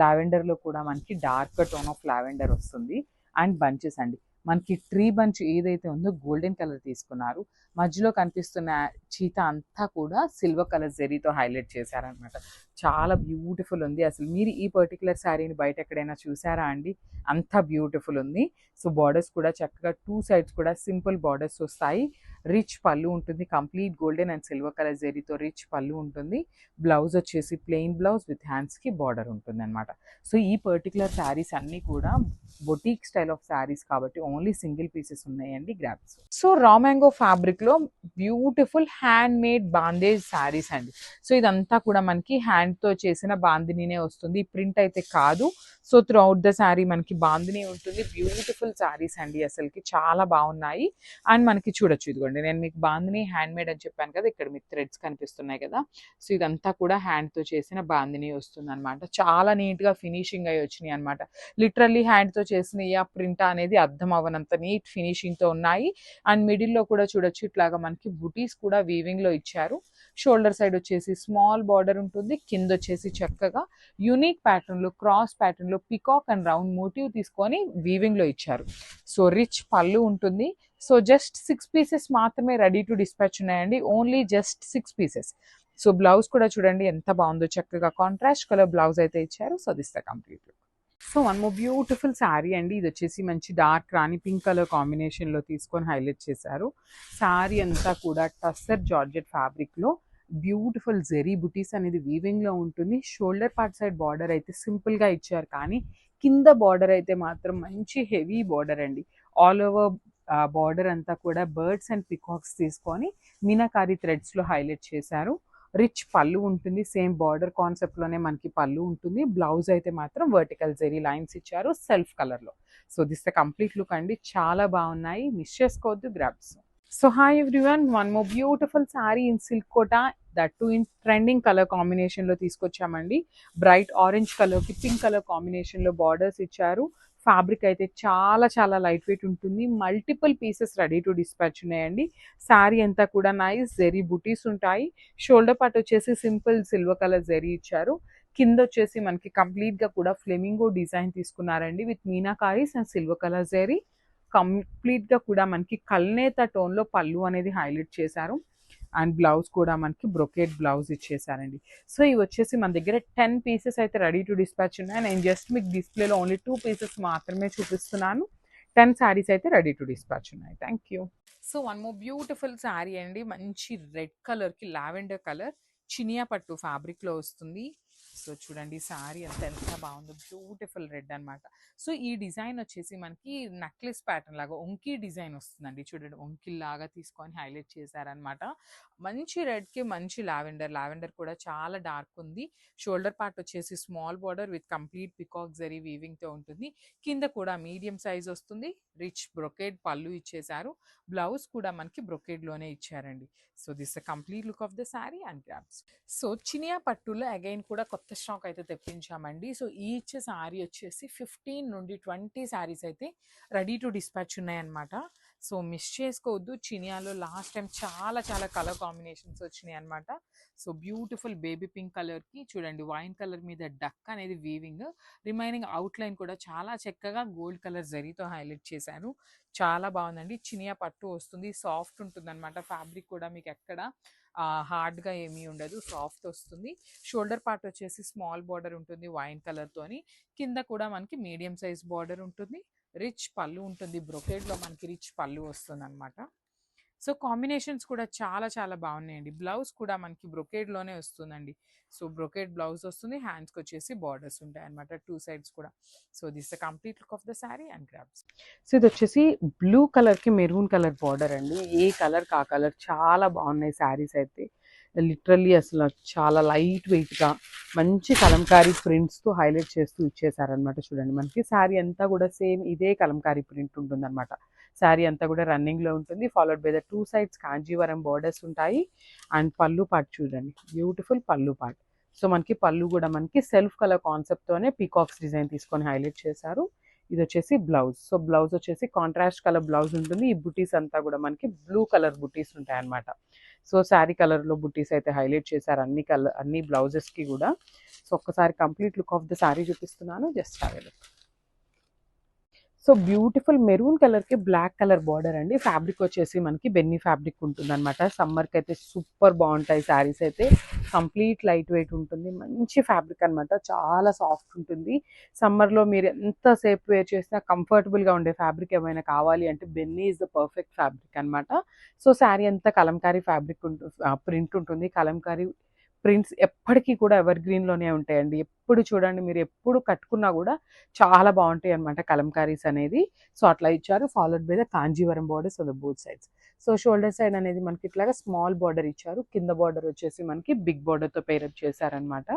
S1: లావెండర్లో కూడా మనకి డార్క్ టోన్ ఆఫ్ లావెండర్ వస్తుంది. అండ్ బంచెస్ అండి, మనకి ట్రీ బంచ్ ఏదైతే ఉందో గోల్డెన్ కలర్ తీసుకున్నారు. మధ్యలో కనిపిస్తున్న చీత అంతా కూడా సిల్వర్ కలర్ జరీతో హైలైట్ చేశారనమాట. చాలా బ్యూటిఫుల్ ఉంది. అసలు మీరు ఈ పర్టికులర్ శారీని బయట ఎక్కడైనా చూసారా అండి, అంత బ్యూటిఫుల్ ఉంది. సో బార్డర్స్ కూడా చక్కగా టూ సైడ్స్ కూడా సింపుల్ బార్డర్స్ వస్తాయి. రిచ్ పళ్ళు ఉంటుంది, complete golden and silver colour జరీతో రిచ్ పళ్ళు ఉంటుంది. బ్లౌజ్ వచ్చేసి ప్లెయిన్ బ్లౌజ్ విత్ హ్యాండ్స్కి బార్డర్ ఉంటుంది అనమాట. సో ఈ పర్టికులర్ శారీస్ అన్నీ కూడా బొటీక్ స్టైల్ ఆఫ్ శారీస్ కాబట్టి ఓన్లీ సింగిల్ పీసెస్ ఉన్నాయండి, గ్రాబ్స్. సో రా మ్యాంగో ఫ్యాబ్రిక్లో beautiful hand made bandhej saris అండి. సో ఇదంతా కూడా మనకి హ్యాండ్తో చేసిన బాందినీనే వస్తుంది, ప్రింట్ అయితే కాదు. So through out the sari మనకి బాందిని ఉంటుంది. బ్యూటిఫుల్ శారీస్ అండి, అసలుకి చాలా బాగున్నాయి. అండ్ మనకి చూడొచ్చు, ఇదిగోండి నేను మీకు బాందిని హ్యాండ్ మేడ్ అని చెప్పాను కదా, ఇక్కడ మీకు థ్రెడ్స్ కనిపిస్తున్నాయి కదా. సో ఇదంతా కూడా హ్యాండ్తో చేసిన బాందిని వస్తుంది అనమాట. చాలా నీట్గా ఫినిషింగ్ అయ్యి వచ్చినాయి అనమాట. లిటరల్లీ హ్యాండ్తో చేసిన ఈ ప్రింట్ అనేది అర్థం అవ్వనంత నీట్ ఫినిషింగ్తో ఉన్నాయి. అండ్ మిడిల్లో కూడా చూడొచ్చు, ఇట్లాగా మనకి బుటీస్ కూడా వీవింగ్లో ఇచ్చారు. షోల్డర్ సైడ్ వచ్చేసి స్మాల్ బార్డర్ ఉంటుంది, కింద వచ్చేసి చక్కగా యూనిక్ ప్యాటర్న్లో క్రాస్ ప్యాటర్న్లో పికాక్ అండ్ రౌండ్ మోటివ్ తీసుకొని వీవింగ్లో ఇచ్చారు. సో రిచ్ పళ్ళు ఉంటుంది. సో జస్ట్ 6 పీసెస్ మాత్రమే రెడీ టు డిస్పాచ్ ఉన్నాయండి, only just 6 pieces. So blouse కూడా చూడండి ఎంత బాగుందో, చక్కగా కాంట్రాస్ట్ కలర్ బ్లౌజ్ అయితే ఇచ్చారు. So this the complete look. So one more beautiful sari అండి, ఇది వచ్చేసి మంచి డార్క్ రాణి పింక్ కలర్ కాంబినేషన్లో తీసుకొని హైలైట్ చేశారు. శారీ అంతా కూడా టస్సర్ జార్జెట్ ఫ్యాబ్రిక్లో బ్యూటిఫుల్ జెరీ బుటీస్ అనేది వీవింగ్లో ఉంటుంది. షోల్డర్ పార్ట్ సైడ్ బార్డర్ అయితే సింపుల్గా ఇచ్చారు, కానీ కింద బార్డర్ అయితే మాత్రం మంచి హెవీ బార్డర్ అండి. ఆల్ ఓవర్ బార్డర్ అంతా కూడా బర్డ్స్ అండ్ పికాక్స్ తీసుకొని మీనాకారి థ్రెడ్స్లో హైలైట్ చేశారు. రిచ్ పళ్ళు ఉంటుంది, సేమ్ బార్డర్ కాన్సెప్ట్లోనే మనకి పళ్ళు ఉంటుంది. బ్లౌజ్ అయితే మాత్రం వర్టికల్ జెరీ లైన్స్ ఇచ్చారు సెల్ఫ్ కలర్లో. So this the complete look అండి, చాలా బాగున్నాయి, మిస్ చేసుకోవద్దు, grabs. So hi everyone, one more beautiful sari in silk Kota, that too in trending colour కాంబినేషన్లో తీసుకొచ్చామండి. బ్రైట్ ఆరెంజ్ కలర్కి పింక్ కలర్ కాంబినేషన్లో బార్డర్స్ ఇచ్చారు. ఫ్యాబ్రిక్ అయితే చాలా చాలా లైట్ వెయిట్ ఉంటుంది. Multiple pieces ready to dispatch ఉన్నాయండి. శారీ అంతా కూడా నైస్ జెరీ బుటీస్ ఉంటాయి. షోల్డర్ పార్ట్ వచ్చేసి సింపుల్ సిల్వర్ కలర్ జెరీ ఇచ్చారు. కింద వచ్చేసి మనకి కంప్లీట్గా కూడా ఫ్లెమింగో డిజైన్ తీసుకున్నారండి with meenakaris and silver colour zari. కంప్లీట్గా కూడా మనకి కల్నేత టోన్లో పళ్ళు అనేది హైలైట్ చేశారు. అండ్ బ్లౌజ్ కూడా మనకి బ్రొకేట్ బ్లౌజ్ ఇచ్చేసారండి. సో ఇవి వచ్చేసి మన దగ్గర 10 పీసెస్ అయితే రెడీ టు డిస్పాచ్ ఉన్నాయి. నేను జస్ట్ మీకు డిస్ప్లేలో ఓన్లీ 2 పీసెస్ మాత్రమే చూపిస్తున్నాను. 10 శారీస్ అయితే రెడీ టు డిస్పాచ్ ఉన్నాయి. Thank you. So one more beautiful sari అండి, మంచి రెడ్ కలర్కి లావెండర్ కలర్ చినియా పట్టు ఫ్యాబ్రిక్లో వస్తుంది. సో చూడండి శారీ అంతా ఎంత బాగుందో, బ్యూటిఫుల్ రెడ్ అనమాట. సో ఈ డిజైన్ వచ్చేసి మనకి నెక్లెస్ ప్యాటర్న్ లాగా ఒంకీ డిజైన్ వస్తుందండి. చూడండి ఒంకిల్ లాగా తీసుకొని హైలైట్ చేశారనమాట. మంచి రెడ్కి మంచి లావెండర్ కూడా చాలా డార్క్ ఉంది. షోల్డర్ పార్ట్ వచ్చేసి small border with complete peacock zari వీవింగ్తో ఉంటుంది. కింద కూడా మీడియం సైజ్ వస్తుంది. రిచ్ బ్రొకేడ్ పళ్ళు ఇచ్చేసారు. బ్లౌజ్ కూడా మనకి బ్రొకేడ్లోనే ఇచ్చారండి. So this the complete look of the sari and grabs. So చినియా పట్టులో అగైన్ కూడా కొత్త స్టాక్ అయితే తెప్పించామండి. సో ఈచ్ శారీ వచ్చేసి 15 నుండి 20 శారీస్ అయితే రెడీ టు డిస్పాచ్ ఉన్నాయన్నమాట. సో మిస్ చేసుకోవద్దు. చినియాలో లాస్ట్ టైం చాలా చాలా కలర్ కాంబినేషన్స్ వచ్చినాయి అనమాట. సో బ్యూటిఫుల్ బేబీ పింక్ కలర్కి చూడండి వైన్ కలర్ మీద డక్ అనేది వీవింగ్, రిమైనింగ్ అవుట్లైన్ కూడా చాలా చక్కగా గోల్డ్ కలర్ జరీతో హైలైట్ చేశాను. చాలా బాగుందండి. చినియా పట్టు వస్తుంది, సాఫ్ట్ ఉంటుంది అనమాట. ఫ్యాబ్రిక్ కూడా మీకు ఎక్కడ హార్డ్గా ఏమీ ఉండదు, సాఫ్ట్ వస్తుంది. షోల్డర్ పార్ట్ వచ్చేసి స్మాల్ బార్డర్ ఉంటుంది వైన్ కలర్తోని. కింద కూడా మనకి మీడియం సైజ్ బార్డర్ ఉంటుంది. రిచ్ పళ్ళు ఉంటుంది, బ్రొకేడ్లో మనకి రిచ్ పళ్ళు వస్తుంది అనమాట. సో కాంబినేషన్స్ కూడా చాలా చాలా బాగున్నాయండి. బ్లౌజ్ కూడా మనకి బ్రొకేడ్లోనే వస్తుందండి. సో బ్రొకేడ్ బ్లౌజ్ వస్తుంది, హ్యాండ్స్కి వచ్చేసి బార్డర్స్ ఉంటాయి అనమాట 2 సైడ్స్ కూడా. So this the complete look of the sari and grabs. So ఇది వచ్చేసి బ్లూ కలర్కి మెరూన్ కలర్ బార్డర్ అండి. ఏ కలర్ కా కలర్ చాలా బాగున్నాయి శారీస్ అయితే. లిటరల్లీ అసలు చాలా లైట్ వెయిట్గా మంచి కలంకారీ ప్రింట్స్తో హైలైట్ చేస్తూ ఇచ్చేసారనమాట. చూడండి మనకి శారీ అంతా కూడా సేమ్ ఇదే కలంకారీ ప్రింట్ ఉంటుందన్నమాట. శారీ అంతా కూడా రన్నింగ్లో ఉంటుంది. Followed by the 2 sides Kanjeevaram borders ఉంటాయి. అండ్ పళ్ళు పార్ట్ చూడండి, బ్యూటిఫుల్ పళ్ళు పార్ట్. సో మనకి పళ్ళు కూడా మనకి సెల్ఫ్ కలర్ కాన్సెప్ట్తోనే పీకాక్స్ డిజైన్ తీసుకొని హైలైట్ చేశారు. ఇది వచ్చేసి బ్లౌజ్. సో బ్లౌజ్ వచ్చేసి కాంట్రాస్ట్ కలర్ బ్లౌజ్ ఉంటుంది. ఈ బుటీస్ అంతా కూడా మనకి బ్లూ కలర్ బుటీస్ ఉంటాయి అన్నమాట. సో శారీ కలర్లో బుటీస్ అయితే హైలైట్ చేశారు అన్ని బ్లౌజెస్కి కూడా. సో ఒక్కసారి complete look of the sari చూపిస్తున్నాను, just have a look. So beautiful maroon కలర్కి బ్లాక్ కలర్ బార్డర్ అండి. ఫ్యాబ్రిక్ వచ్చేసి మనకి బెన్నీ ఫ్యాబ్రిక్ ఉంటుందన్నమాట. సమ్మర్కి అయితే సూపర్ బాగుంటాయి శారీస్ అయితే. కంప్లీట్ లైట్ వెయిట్ ఉంటుంది, మంచి ఫ్యాబ్రిక్ అనమాట, చాలా సాఫ్ట్ ఉంటుంది. సమ్మర్లో మీరు ఎంతసేపు వేర్ చేసినా కంఫర్టబుల్గా ఉండే ఫ్యాబ్రిక్ ఏమైనా కావాలి అంటే బెన్నీ ఈజ్ ద పర్ఫెక్ట్ ఫ్యాబ్రిక్ అనమాట. సో శారీ అంతా కలంకారీ ఫ్యాబ్రిక్ ప్రింట్ ఉంటుంది. కలంకారీ ప్రింట్స్ ఎప్పటికీ కూడా ఎవర్ గ్రీన్లోనే ఉంటాయండి. ఎప్పుడు చూడండి, మీరు ఎప్పుడు కట్టుకున్నా కూడా చాలా బాగుంటాయి అనమాట కలంకారీస్ అనేది. సో అట్లా ఇచ్చారు. Followed by the Kanjeevaram borders on the both sides. So shoulder side అనేది మనకి ఇట్లాగా స్మాల్ బార్డర్ ఇచ్చారు. కింద బార్డర్ వచ్చేసి మనకి బిగ్ బార్డర్తో పేరప్ చేశారనమాట.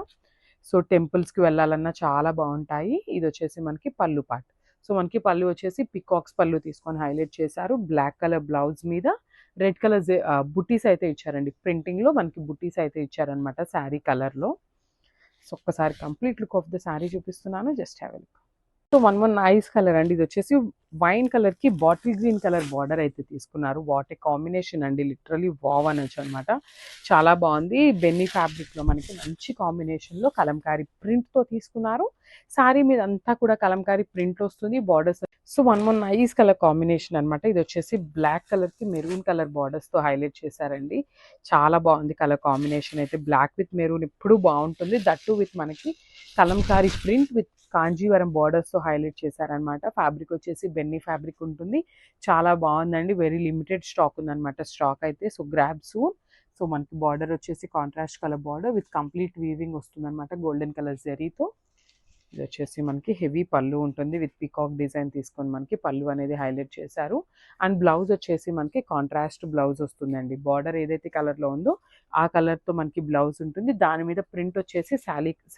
S1: సో టెంపుల్స్కి వెళ్ళాలన్నా చాలా బాగుంటాయి. ఇది వచ్చేసి మనకి పళ్ళు పార్ట్. సో మనకి పళ్ళు వచ్చేసి పికాక్స్ పళ్ళు తీసుకొని హైలైట్ చేశారు. బ్లాక్ కలర్ బ్లౌజ్ మీద రెడ్ కలర్ బుటీస్ అయితే ఇచ్చారండి. ప్రింటింగ్లో మనకి బుటీస్ అయితే ఇచ్చారనమాట శారీ కలర్లో. సో ఒక్కసారి complete look of the sari చూపిస్తున్నాను, just have a look. So one nice colour అండి. ఇది వచ్చేసి వైన్ కలర్కి బాటిల్ గ్రీన్ కలర్ బార్డర్ అయితే తీసుకున్నారు. వాట్ ఏ కాంబినేషన్ అండి, లిటరలీ వావ్ అనొచ్చు అనమాట. చాలా బాగుంది. బెన్నీ ఫ్యాబ్రిక్లో మనకి మంచి కాంబినేషన్లో కలంకారీ ప్రింట్తో తీసుకున్నారు. శారీ మీద అంతా కూడా కలంకారీ ప్రింట్ వస్తుంది. Borders so one nice colour combination అనమాట. ఇది వచ్చేసి బ్లాక్ కలర్కి మెరూన్ కలర్ బార్డర్స్తో హైలైట్ చేశారండి. చాలా బాగుంది కలర్ కాంబినేషన్ అయితే. బ్లాక్ విత్ మెరూన్ ఎప్పుడూ బాగుంటుంది. దట్టు విత్ మనకి కలంకారీ ప్రింట్ విత్ కాంజీవరం బార్డర్స్తో హైలైట్ చేశారనమాట. ఫ్యాబ్రిక్ వచ్చేసి బెన్నీ ఫ్యాబ్రిక్ ఉంటుంది. చాలా బాగుందండి. వెరీ లిమిటెడ్ స్టాక్ ఉందన్నమాట. స్టాక్ అయితే సో గ్రాబ్ సూన్. సో మనకి బార్డర్ వచ్చేసి contrast colour border with complete weaving వస్తుందన్నమాట గోల్డెన్ కలర్ జరీతో. ఇది వచ్చేసి మనకి హెవీ పళ్ళు ఉంటుంది విత్ పీకాక్ డిజైన్ తీసుకొని మనకి పళ్ళు అనేది హైలైట్ చేశారు. అండ్ బ్లౌజ్ వచ్చేసి మనకి కాంట్రాస్ట్ బ్లౌజ్ వస్తుందండి. బార్డర్ ఏదైతే కలర్లో ఉందో ఆ కలర్తో మనకి బ్లౌజ్ ఉంటుంది. దాని మీద ప్రింట్ వచ్చేసి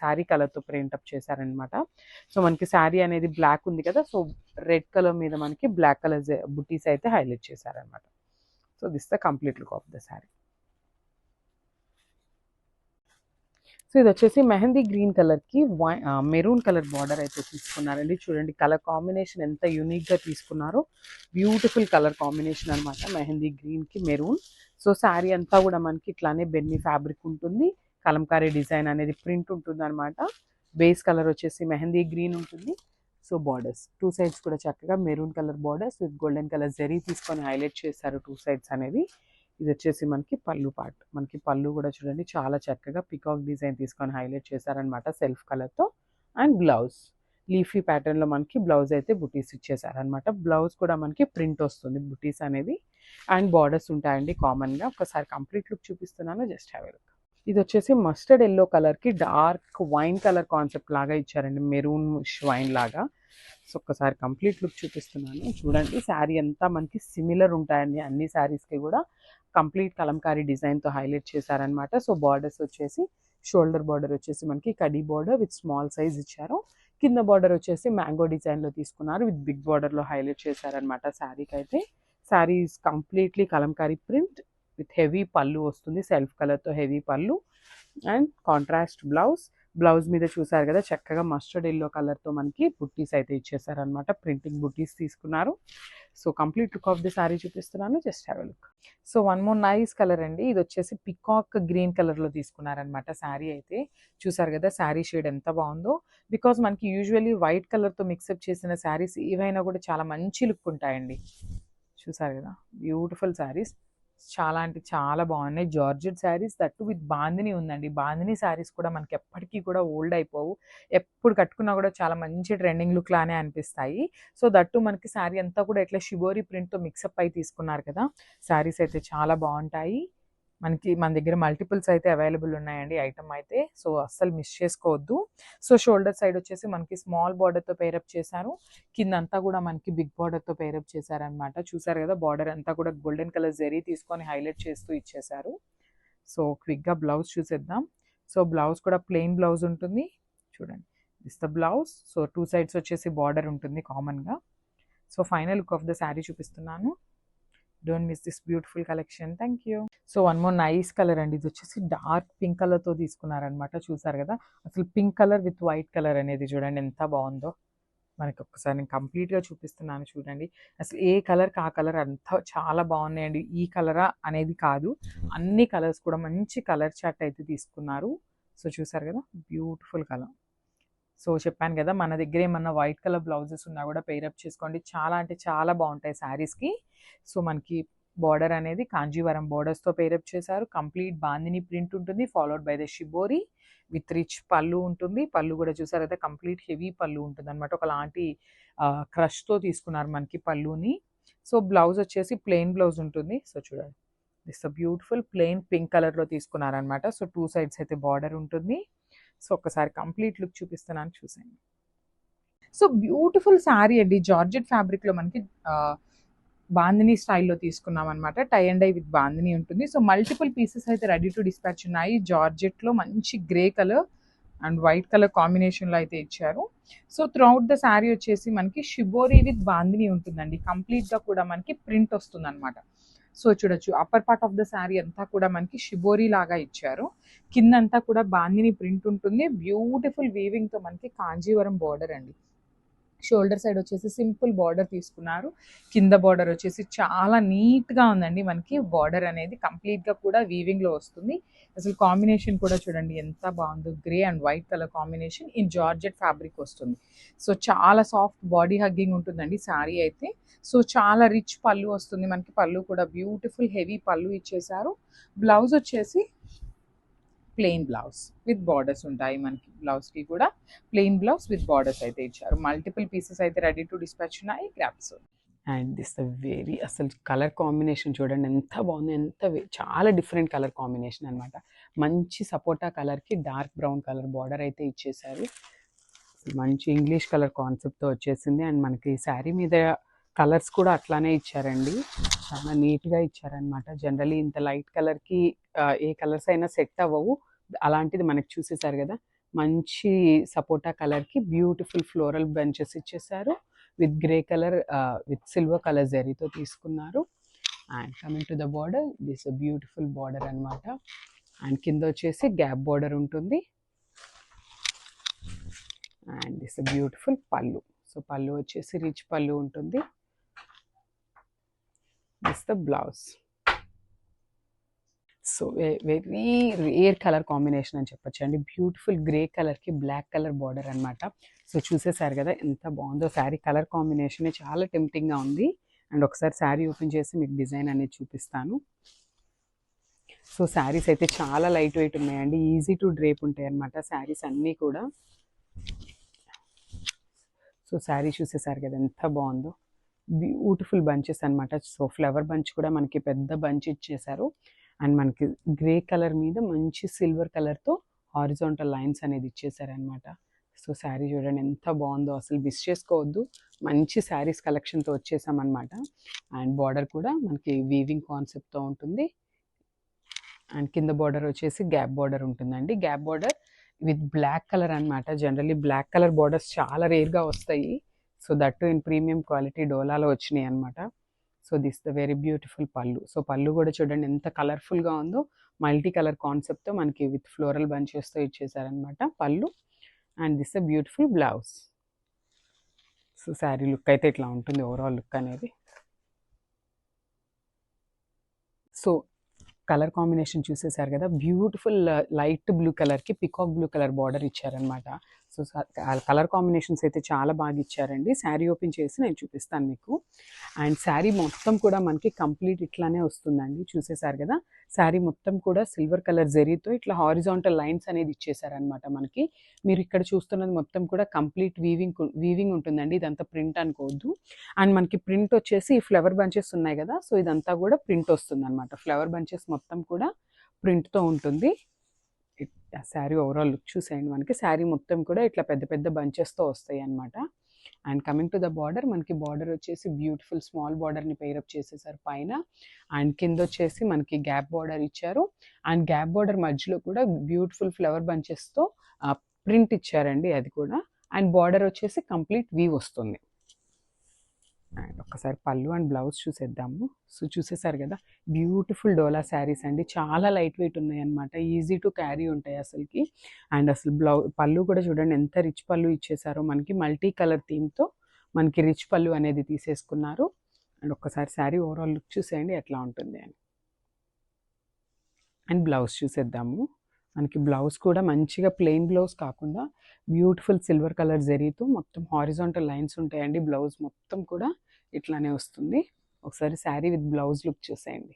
S1: శారీ కలర్తో ప్రింట్ అప్ చేశారనమాట. సో మనకి శారీ అనేది బ్లాక్ ఉంది కదా, సో రెడ్ కలర్ మీద మనకి బ్లాక్ కలర్ బుటీస్ అయితే హైలైట్ చేశారనమాట. So this the complete look of the sari. So ఇది వచ్చేసి మెహందీ గ్రీన్ కలర్కి మెరూన్ కలర్ బార్డర్ అయితే తీసుకున్నారండి. చూడండి కలర్ కాంబినేషన్ ఎంత యూనిక్గా తీసుకున్నారో. బ్యూటిఫుల్ కలర్ కాంబినేషన్ అనమాట, మెహందీ గ్రీన్కి మెరూన్. సో శారీ అంతా కూడా మనకి ఇట్లానే బెన్నీ ఫ్యాబ్రిక్ ఉంటుంది. కలంకారీ డిజైన్ అనేది ప్రింట్ ఉంటుంది అనమాట. బేస్ కలర్ వచ్చేసి మెహందీ గ్రీన్ ఉంటుంది. సో బార్డర్స్ టూ సైడ్స్ కూడా చక్కగా maroon colour borders with golden colour zari తీసుకొని హైలైట్ చేశారు టూ సైడ్స్ అనేది. ఇది వచ్చేసి మనకి పళ్ళు పార్ట్. మనకి పళ్ళు కూడా చూడండి చాలా చక్కగా పికాక్ డిజైన్ తీసుకొని హైలైట్ చేశారనమాట సెల్ఫ్ కలర్తో. అండ్ బ్లౌజ్ లీఫీ ప్యాటర్న్లో మనకి బ్లౌజ్ అయితే బుటీస్ ఇచ్చేసారనమాట. బ్లౌజ్ కూడా మనకి ప్రింట్ వస్తుంది బుటీస్ అనేది. అండ్ బార్డర్స్ ఉంటాయండి కామన్గా. ఒకసారి కంప్లీట్ లుక్ చూపిస్తున్నాను, జస్ట్ హ్యావ్ ఎ లుక్. ఇది వచ్చేసి మస్టర్డ్ ఎల్లో కలర్కి డార్క్ వైన్ కలర్ కాన్సెప్ట్ లాగా ఇచ్చారండి, మెరూన్ వైన్ లాగా. సో ఒక్కసారి కంప్లీట్ లుక్ చూపిస్తున్నాను చూడండి. శారీ అంతా మనకి సిమిలర్ ఉంటాయండి అన్ని శారీస్కి కూడా. కంప్లీట్ కలంకారీ డిజైన్తో హైలైట్ చేశారనమాట. సో బార్డర్స్ వచ్చేసి షోల్డర్ బార్డర్ వచ్చేసి మనకి khadi border with small size ఇచ్చారు. కింద బార్డర్ వచ్చేసి మ్యాంగో డిజైన్లో తీసుకున్నారు విత్ బిగ్ బార్డర్లో హైలైట్ చేశారనమాట శారీకి అయితే. Sari is completely Kalamkari print with heavy pallu వస్తుంది, సెల్ఫ్ కలర్తో హెవీ పళ్ళు. అండ్ కాంట్రాస్ట్ బ్లౌజ్ మీద చూసారు కదా చక్కగా మస్టర్డ్ ఎల్లో కలర్తో మనకి బుట్టీస్ అయితే ఇచ్చేసారనమాట. ప్రింటింగ్ బుట్టీస్ తీసుకున్నారు. So complete look of the sari చూపిస్తున్నాను, just have a look. So one more nice colour అండి. ఇది వచ్చేసి పికాక్ గ్రీన్ కలర్లో తీసుకున్నారనమాట శారీ అయితే. చూసారు కదా శారీ షేడ్ ఎంత బాగుందో. బికాజ్ మనకి యూజువల్లీ వైట్ కలర్తో మిక్సప్ చేసిన శారీస్ ఏవైనా కూడా చాలా మంచి లుక్ ఉంటాయండి. చూసారు కదా బ్యూటిఫుల్ శారీస్, చాలా అంటే చాలా బాగున్నాయి. Georgette saris that with bandhani ఉందండి. బాందిని శారీస్ కూడా మనకి ఎప్పటికీ కూడా ఓల్డ్ అయిపోవు. ఎప్పుడు కట్టుకున్నా కూడా చాలా మంచి ట్రెండింగ్ లుక్ లానే అనిపిస్తాయి. సో దట్టు మనకి శారీ అంతా కూడా ఇట్లా షిబోరి ప్రింట్తో మిక్సప్ అయి తీసుకున్నారు కదా. శారీస్ అయితే చాలా బాగుంటాయి. మన దగ్గర మల్టిపుల్స్ అయితే అవైలబుల్ ఉన్నాయండి ఐటమ్ అయితే. సో అస్సలు మిస్ చేసుకోవద్దు. సో షోల్డర్ సైడ్ వచ్చేసి మనకి స్మాల్ బార్డర్తో పేరప్ చేశారు. కిందంతా కూడా మనకి బిగ్ బార్డర్తో పేరప్ చేశారనమాట. చూసారు కదా బార్డర్ అంతా కూడా గోల్డెన్ కలర్ జరీ తీసుకొని హైలైట్ చేస్తూ ఇచ్చేశారు. సో క్విక్గా బ్లౌజ్ చూసేద్దాం. సో బ్లౌజ్ కూడా ప్లెయిన్ బ్లౌజ్ ఉంటుంది. చూడండి this the blouse. So two sides వచ్చేసి బార్డర్ ఉంటుంది కామన్గా. So final look of the sari చూపిస్తున్నాను. Don't miss this beautiful collection. Thank you. So one more nice colour అండి. ఇది వచ్చేసి డార్క్ పింక్ కలర్తో తీసుకున్నారనమాట. చూసారు కదా అసలు pink colour with white colour అనేది చూడండి ఎంత బాగుందో. మనకి ఒక్కసారి నేను కంప్లీట్గా చూపిస్తున్నాను చూడండి. అసలు ఏ కలర్కి ఆ కలర్ అంతా చాలా బాగున్నాయండి. ఈ కలరా అనేది కాదు, అన్ని కలర్స్ కూడా మంచి కలర్ చార్ట్ అయితే తీసుకున్నారు. సో చూసారు కదా బ్యూటిఫుల్ కలర్. సో చెప్పాను కదా, మన దగ్గర ఏమన్నా వైట్ కలర్ బ్లౌజెస్ ఉన్నా కూడా పేరప్ చేసుకోండి, చాలా అంటే చాలా బాగుంటాయి శారీస్కి. సో మనకి బార్డర్ అనేది కాంజీవరం బార్డర్స్తో పేరప్ చేశారు. కంప్లీట్ బాందిని ప్రింట్ ఉంటుంది, followed by the shibori with rich పళ్ళు ఉంటుంది. పళ్ళు కూడా చూసారైతే కంప్లీట్ హెవీ పళ్ళు ఉంటుంది అనమాట, ఒకలాంటి క్రష్తో తీసుకున్నారు మనకి పళ్ళుని. సో బ్లౌజ్ వచ్చేసి ప్లెయిన్ బ్లౌజ్ ఉంటుంది. సో చూడండి, దిస్ బ్యూటిఫుల్ ప్లెయిన్ పింక్ కలర్లో తీసుకున్నారనమాట. సో 2 సైడ్స్ అయితే బార్డర్ ఉంటుంది. సో ఒక్కసారి కంప్లీట్ లుక్ చూపిస్తున్నాను, చూసేయండి. సో బ్యూటిఫుల్ శారీ అండి, జార్జెట్ ఫ్యాబ్రిక్లో మనకి బాందిని స్టైల్లో తీసుకున్నాం అనమాట. Tie and dye with bandhani ఉంటుంది. సో మల్టిపుల్ పీసెస్ అయితే రెడీ టు డిస్పాచ్ ఉన్నాయి. జార్జెట్లో మంచి grey colour and white colour కాంబినేషన్లో అయితే ఇచ్చారు. సో త్రూఅవుట్ ద శారీ వచ్చేసి మనకి షిబోరి విత్ బాందిని ఉంటుందండి. కంప్లీట్గా కూడా మనకి ప్రింట్ వస్తుంది అనమాట. సో చూడొచ్చు, upper part of the sari అంతా కూడా మనకి షిబోరి లాగా ఇచ్చారు. కిందంతా కూడా బాందిని ప్రింట్ ఉంటుంది. బ్యూటిఫుల్ వీవింగ్తో మనకి కాంజీవరం బార్డర్ అండి. షోల్డర్ సైడ్ వచ్చేసి సింపుల్ బార్డర్ తీసుకున్నారు. కింద బార్డర్ వచ్చేసి చాలా నీట్గా ఉందండి. మనకి బార్డర్ అనేది కంప్లీట్గా కూడా వీవింగ్లో వస్తుంది. అసలు కాంబినేషన్ కూడా చూడండి ఎంత బాగుందో, grey and white colour combination in georgette fabric వస్తుంది. సో చాలా సాఫ్ట్ బాడీ హగ్గింగ్ ఉంటుందండి శారీ అయితే. సో చాలా రిచ్ పళ్ళు వస్తుంది మనకి. పళ్ళు కూడా బ్యూటిఫుల్ హెవీ పళ్ళు ఇచ్చేసారు. బ్లౌజ్ వచ్చేసి ప్లెయిన్ బ్లౌజ్ విత్ బార్డర్స్ ఉంటాయి మనకి. బ్లౌజ్కి కూడా ప్లెయిన్ బ్లౌజ్ విత్ బార్డర్స్ అయితే ఇచ్చారు. మల్టిపుల్ పీసెస్ అయితే రెడీ టు డిస్పాచ్ ఉన్నాయి. గ్రాప్స్ అండ్ దిస్ వెరీ, అసలు కలర్ కాంబినేషన్ చూడండి ఎంత బాగుంది, చాలా డిఫరెంట్ కలర్ కాంబినేషన్ అనమాట. మంచి సపోటా కలర్కి డార్క్ బ్రౌన్ కలర్ బార్డర్ అయితే ఇచ్చేసారు. మంచి ఇంగ్లీష్ కలర్ కాన్సెప్ట్తో వచ్చేసింది. అండ్ మనకి శారీ మీద కలర్స్ కూడా అట్లానే ఇచ్చారండి, చాలా నీట్గా ఇచ్చారనమాట. జనరలీ ఇంత లైట్ కలర్కి ఏ కలర్స్ అయినా సెట్ అవ్వవు, అలాంటిది మనకి చూసేసారు కదా. మంచి సపోటా కలర్కి బ్యూటిఫుల్ ఫ్లోరల్ బెంచెస్ ఇచ్చేసారు with grey colour with silver colour జరీతో తీసుకున్నారు. And coming to the border, this beautiful border అనమాట. అండ్ కింద వచ్చేసి గ్యాప్ బార్డర్ ఉంటుంది. అండ్ దిస్ బ్యూటిఫుల్ పళ్ళు. సో పళ్ళు వచ్చేసి రిచ్ పళ్ళు ఉంటుంది. This the blouse. So very rare colour combination అని చెప్పొచ్చు అండి. బ్యూటిఫుల్ గ్రే కలర్కి బ్లాక్ కలర్ బార్డర్ అనమాట. సో చూసేసారు కదా ఎంత బాగుందో శారీ. కలర్ కాంబినేషన్ చాలా టెంప్టింగ్గా ఉంది. అండ్ ఒకసారి శారీ ఓపెన్ చేసి మీకు డిజైన్ అనేది చూపిస్తాను. సో శారీస్ అయితే చాలా లైట్ వెయిట్ ఉన్నాయండి, ఈజీ టు డ్రేప్ ఉంటాయి అనమాట శారీస్ అన్నీ కూడా. సో శారీ చూసేసారు కదా ఎంత బాగుందో, బ్యూటిఫుల్ బంచెస్ అనమాట. సో ఫ్లవర్ బంచ్ కూడా మనకి పెద్ద బంచ్ ఇచ్చేసారు. అండ్ మనకి గ్రే కలర్ మీద మంచి సిల్వర్ కలర్తో హారిజాంటల్ లైన్స్ అనేది ఇచ్చేసారనమాట. సో శారీ చూడండి ఎంత బాగుందో, అసలు మిస్ చేసుకోవద్దు. మంచి శారీస్ కలెక్షన్తో వచ్చేసామన్నమాట. అండ్ బార్డర్ కూడా మనకి వీవింగ్ కాన్సెప్ట్తో ఉంటుంది. అండ్ కింద బార్డర్ వచ్చేసి గ్యాప్ బార్డర్ ఉంటుందండి. Gap border with black colour అనమాట. జనరల్లీ బ్లాక్ కలర్ బార్డర్స్ చాలా రేర్గా వస్తాయి. So that in premium quality డోలాలో వచ్చినాయి అనమాట. So this the very beautiful పళ్ళు. సో పళ్ళు కూడా చూడండి ఎంత కలర్ఫుల్గా ఉందో, మల్టీ కలర్ కాన్సెప్ట్తో మనకి విత్ ఫ్లోరల్ బంచెస్తో ఇచ్చేసారనమాట పళ్ళు. And this the beautiful blouse. So sari look అయితే ఇట్లా ఉంటుంది, ఓవరాల్ లుక్ అనేది. సో కలర్ కాంబినేషన్ చూసేసారు కదా, బ్యూటిఫుల్ లైట్ బ్లూ కలర్కి పికాక్ బ్లూ కలర్ బార్డర్ ఇచ్చారనమాట. సో కలర్ కాంబినేషన్స్ అయితే చాలా బాగా ఇచ్చారండి. శారీ ఓపెన్ చేసి నేను చూపిస్తాను మీకు. అండ్ శారీ మొత్తం కూడా మనకి కంప్లీట్ ఇట్లానే వస్తుందండి. చూసేసారు కదా, శారీ మొత్తం కూడా సిల్వర్ కలర్ జరీతో ఇట్లా హారిజాంటల్ లైన్స్ అనేది ఇచ్చేసారనమాట మనకి. మీరు ఇక్కడ చూస్తున్నది మొత్తం కూడా కంప్లీట్ వీవింగ్ ఉంటుందండి, ఇదంతా ప్రింట్ అనుకోవద్దు. అండ్ మనకి ప్రింట్ వచ్చేసి ఫ్లవర్ బంచెస్ ఉన్నాయి కదా, సో ఇదంతా కూడా ప్రింట్ వస్తుంది అనమాట. ఫ్లవర్ బంచెస్ మొత్తం కూడా ప్రింట్తో ఉంటుంది. శారీ ఓవరాల్ లుక్ చూసేయండి. మనకి శారీ మొత్తం కూడా ఇట్లా పెద్ద పెద్ద బంచెస్తో వస్తాయి అనమాట. And coming to the border, మనకి బార్డర్ వచ్చేసి బ్యూటిఫుల్ స్మాల్ బార్డర్ని పేరప్ చేసేసారు పైన. అండ్ కింద వచ్చేసి మనకి గ్యాప్ బార్డర్ ఇచ్చారు. అండ్ గ్యాప్ బార్డర్ మధ్యలో కూడా బ్యూటిఫుల్ ఫ్లవర్ బంచెస్తో ప్రింట్ ఇచ్చారండి అది కూడా. అండ్ బార్డర్ వచ్చేసి కంప్లీట్ వీవ్ వస్తుంది. అండ్ ఒక్కసారి పళ్ళు అండ్ బ్లౌజ్ చూసేద్దాము. సో చూసేసారు కదా, బ్యూటిఫుల్ డోలా శారీస్ అండి, చాలా లైట్ వెయిట్ ఉన్నాయి అనమాట, ఈజీ టు క్యారీ ఉంటాయి అసలుకి. అండ్ అసలు పళ్ళు కూడా చూడండి ఎంత రిచ్ పళ్ళు ఇచ్చేసారో మనకి. మల్టీ కలర్ థీమ్తో మనకి రిచ్ పళ్ళు అనేది తీసేసుకున్నారు. అండ్ ఒక్కసారి శారీ ఓవరాల్ లుక్ చూసేయండి ఎట్లా ఉంటుంది అని. అండ్ బ్లౌజ్ చూసేద్దాము.
S2: మనకి బ్లౌజ్ కూడా మంచిగా ప్లెయిన్ బ్లౌజ్ కాకుండా బ్యూటిఫుల్ సిల్వర్ కలర్ జరీతో మొత్తం హారిజాంటల్ లైన్స్ ఉంటాయండి. బ్లౌజ్ మొత్తం కూడా ఇట్లానే వస్తుంది. ఒకసారి శారీ విత్ బ్లౌజ్ లుక్ చూసేయండి.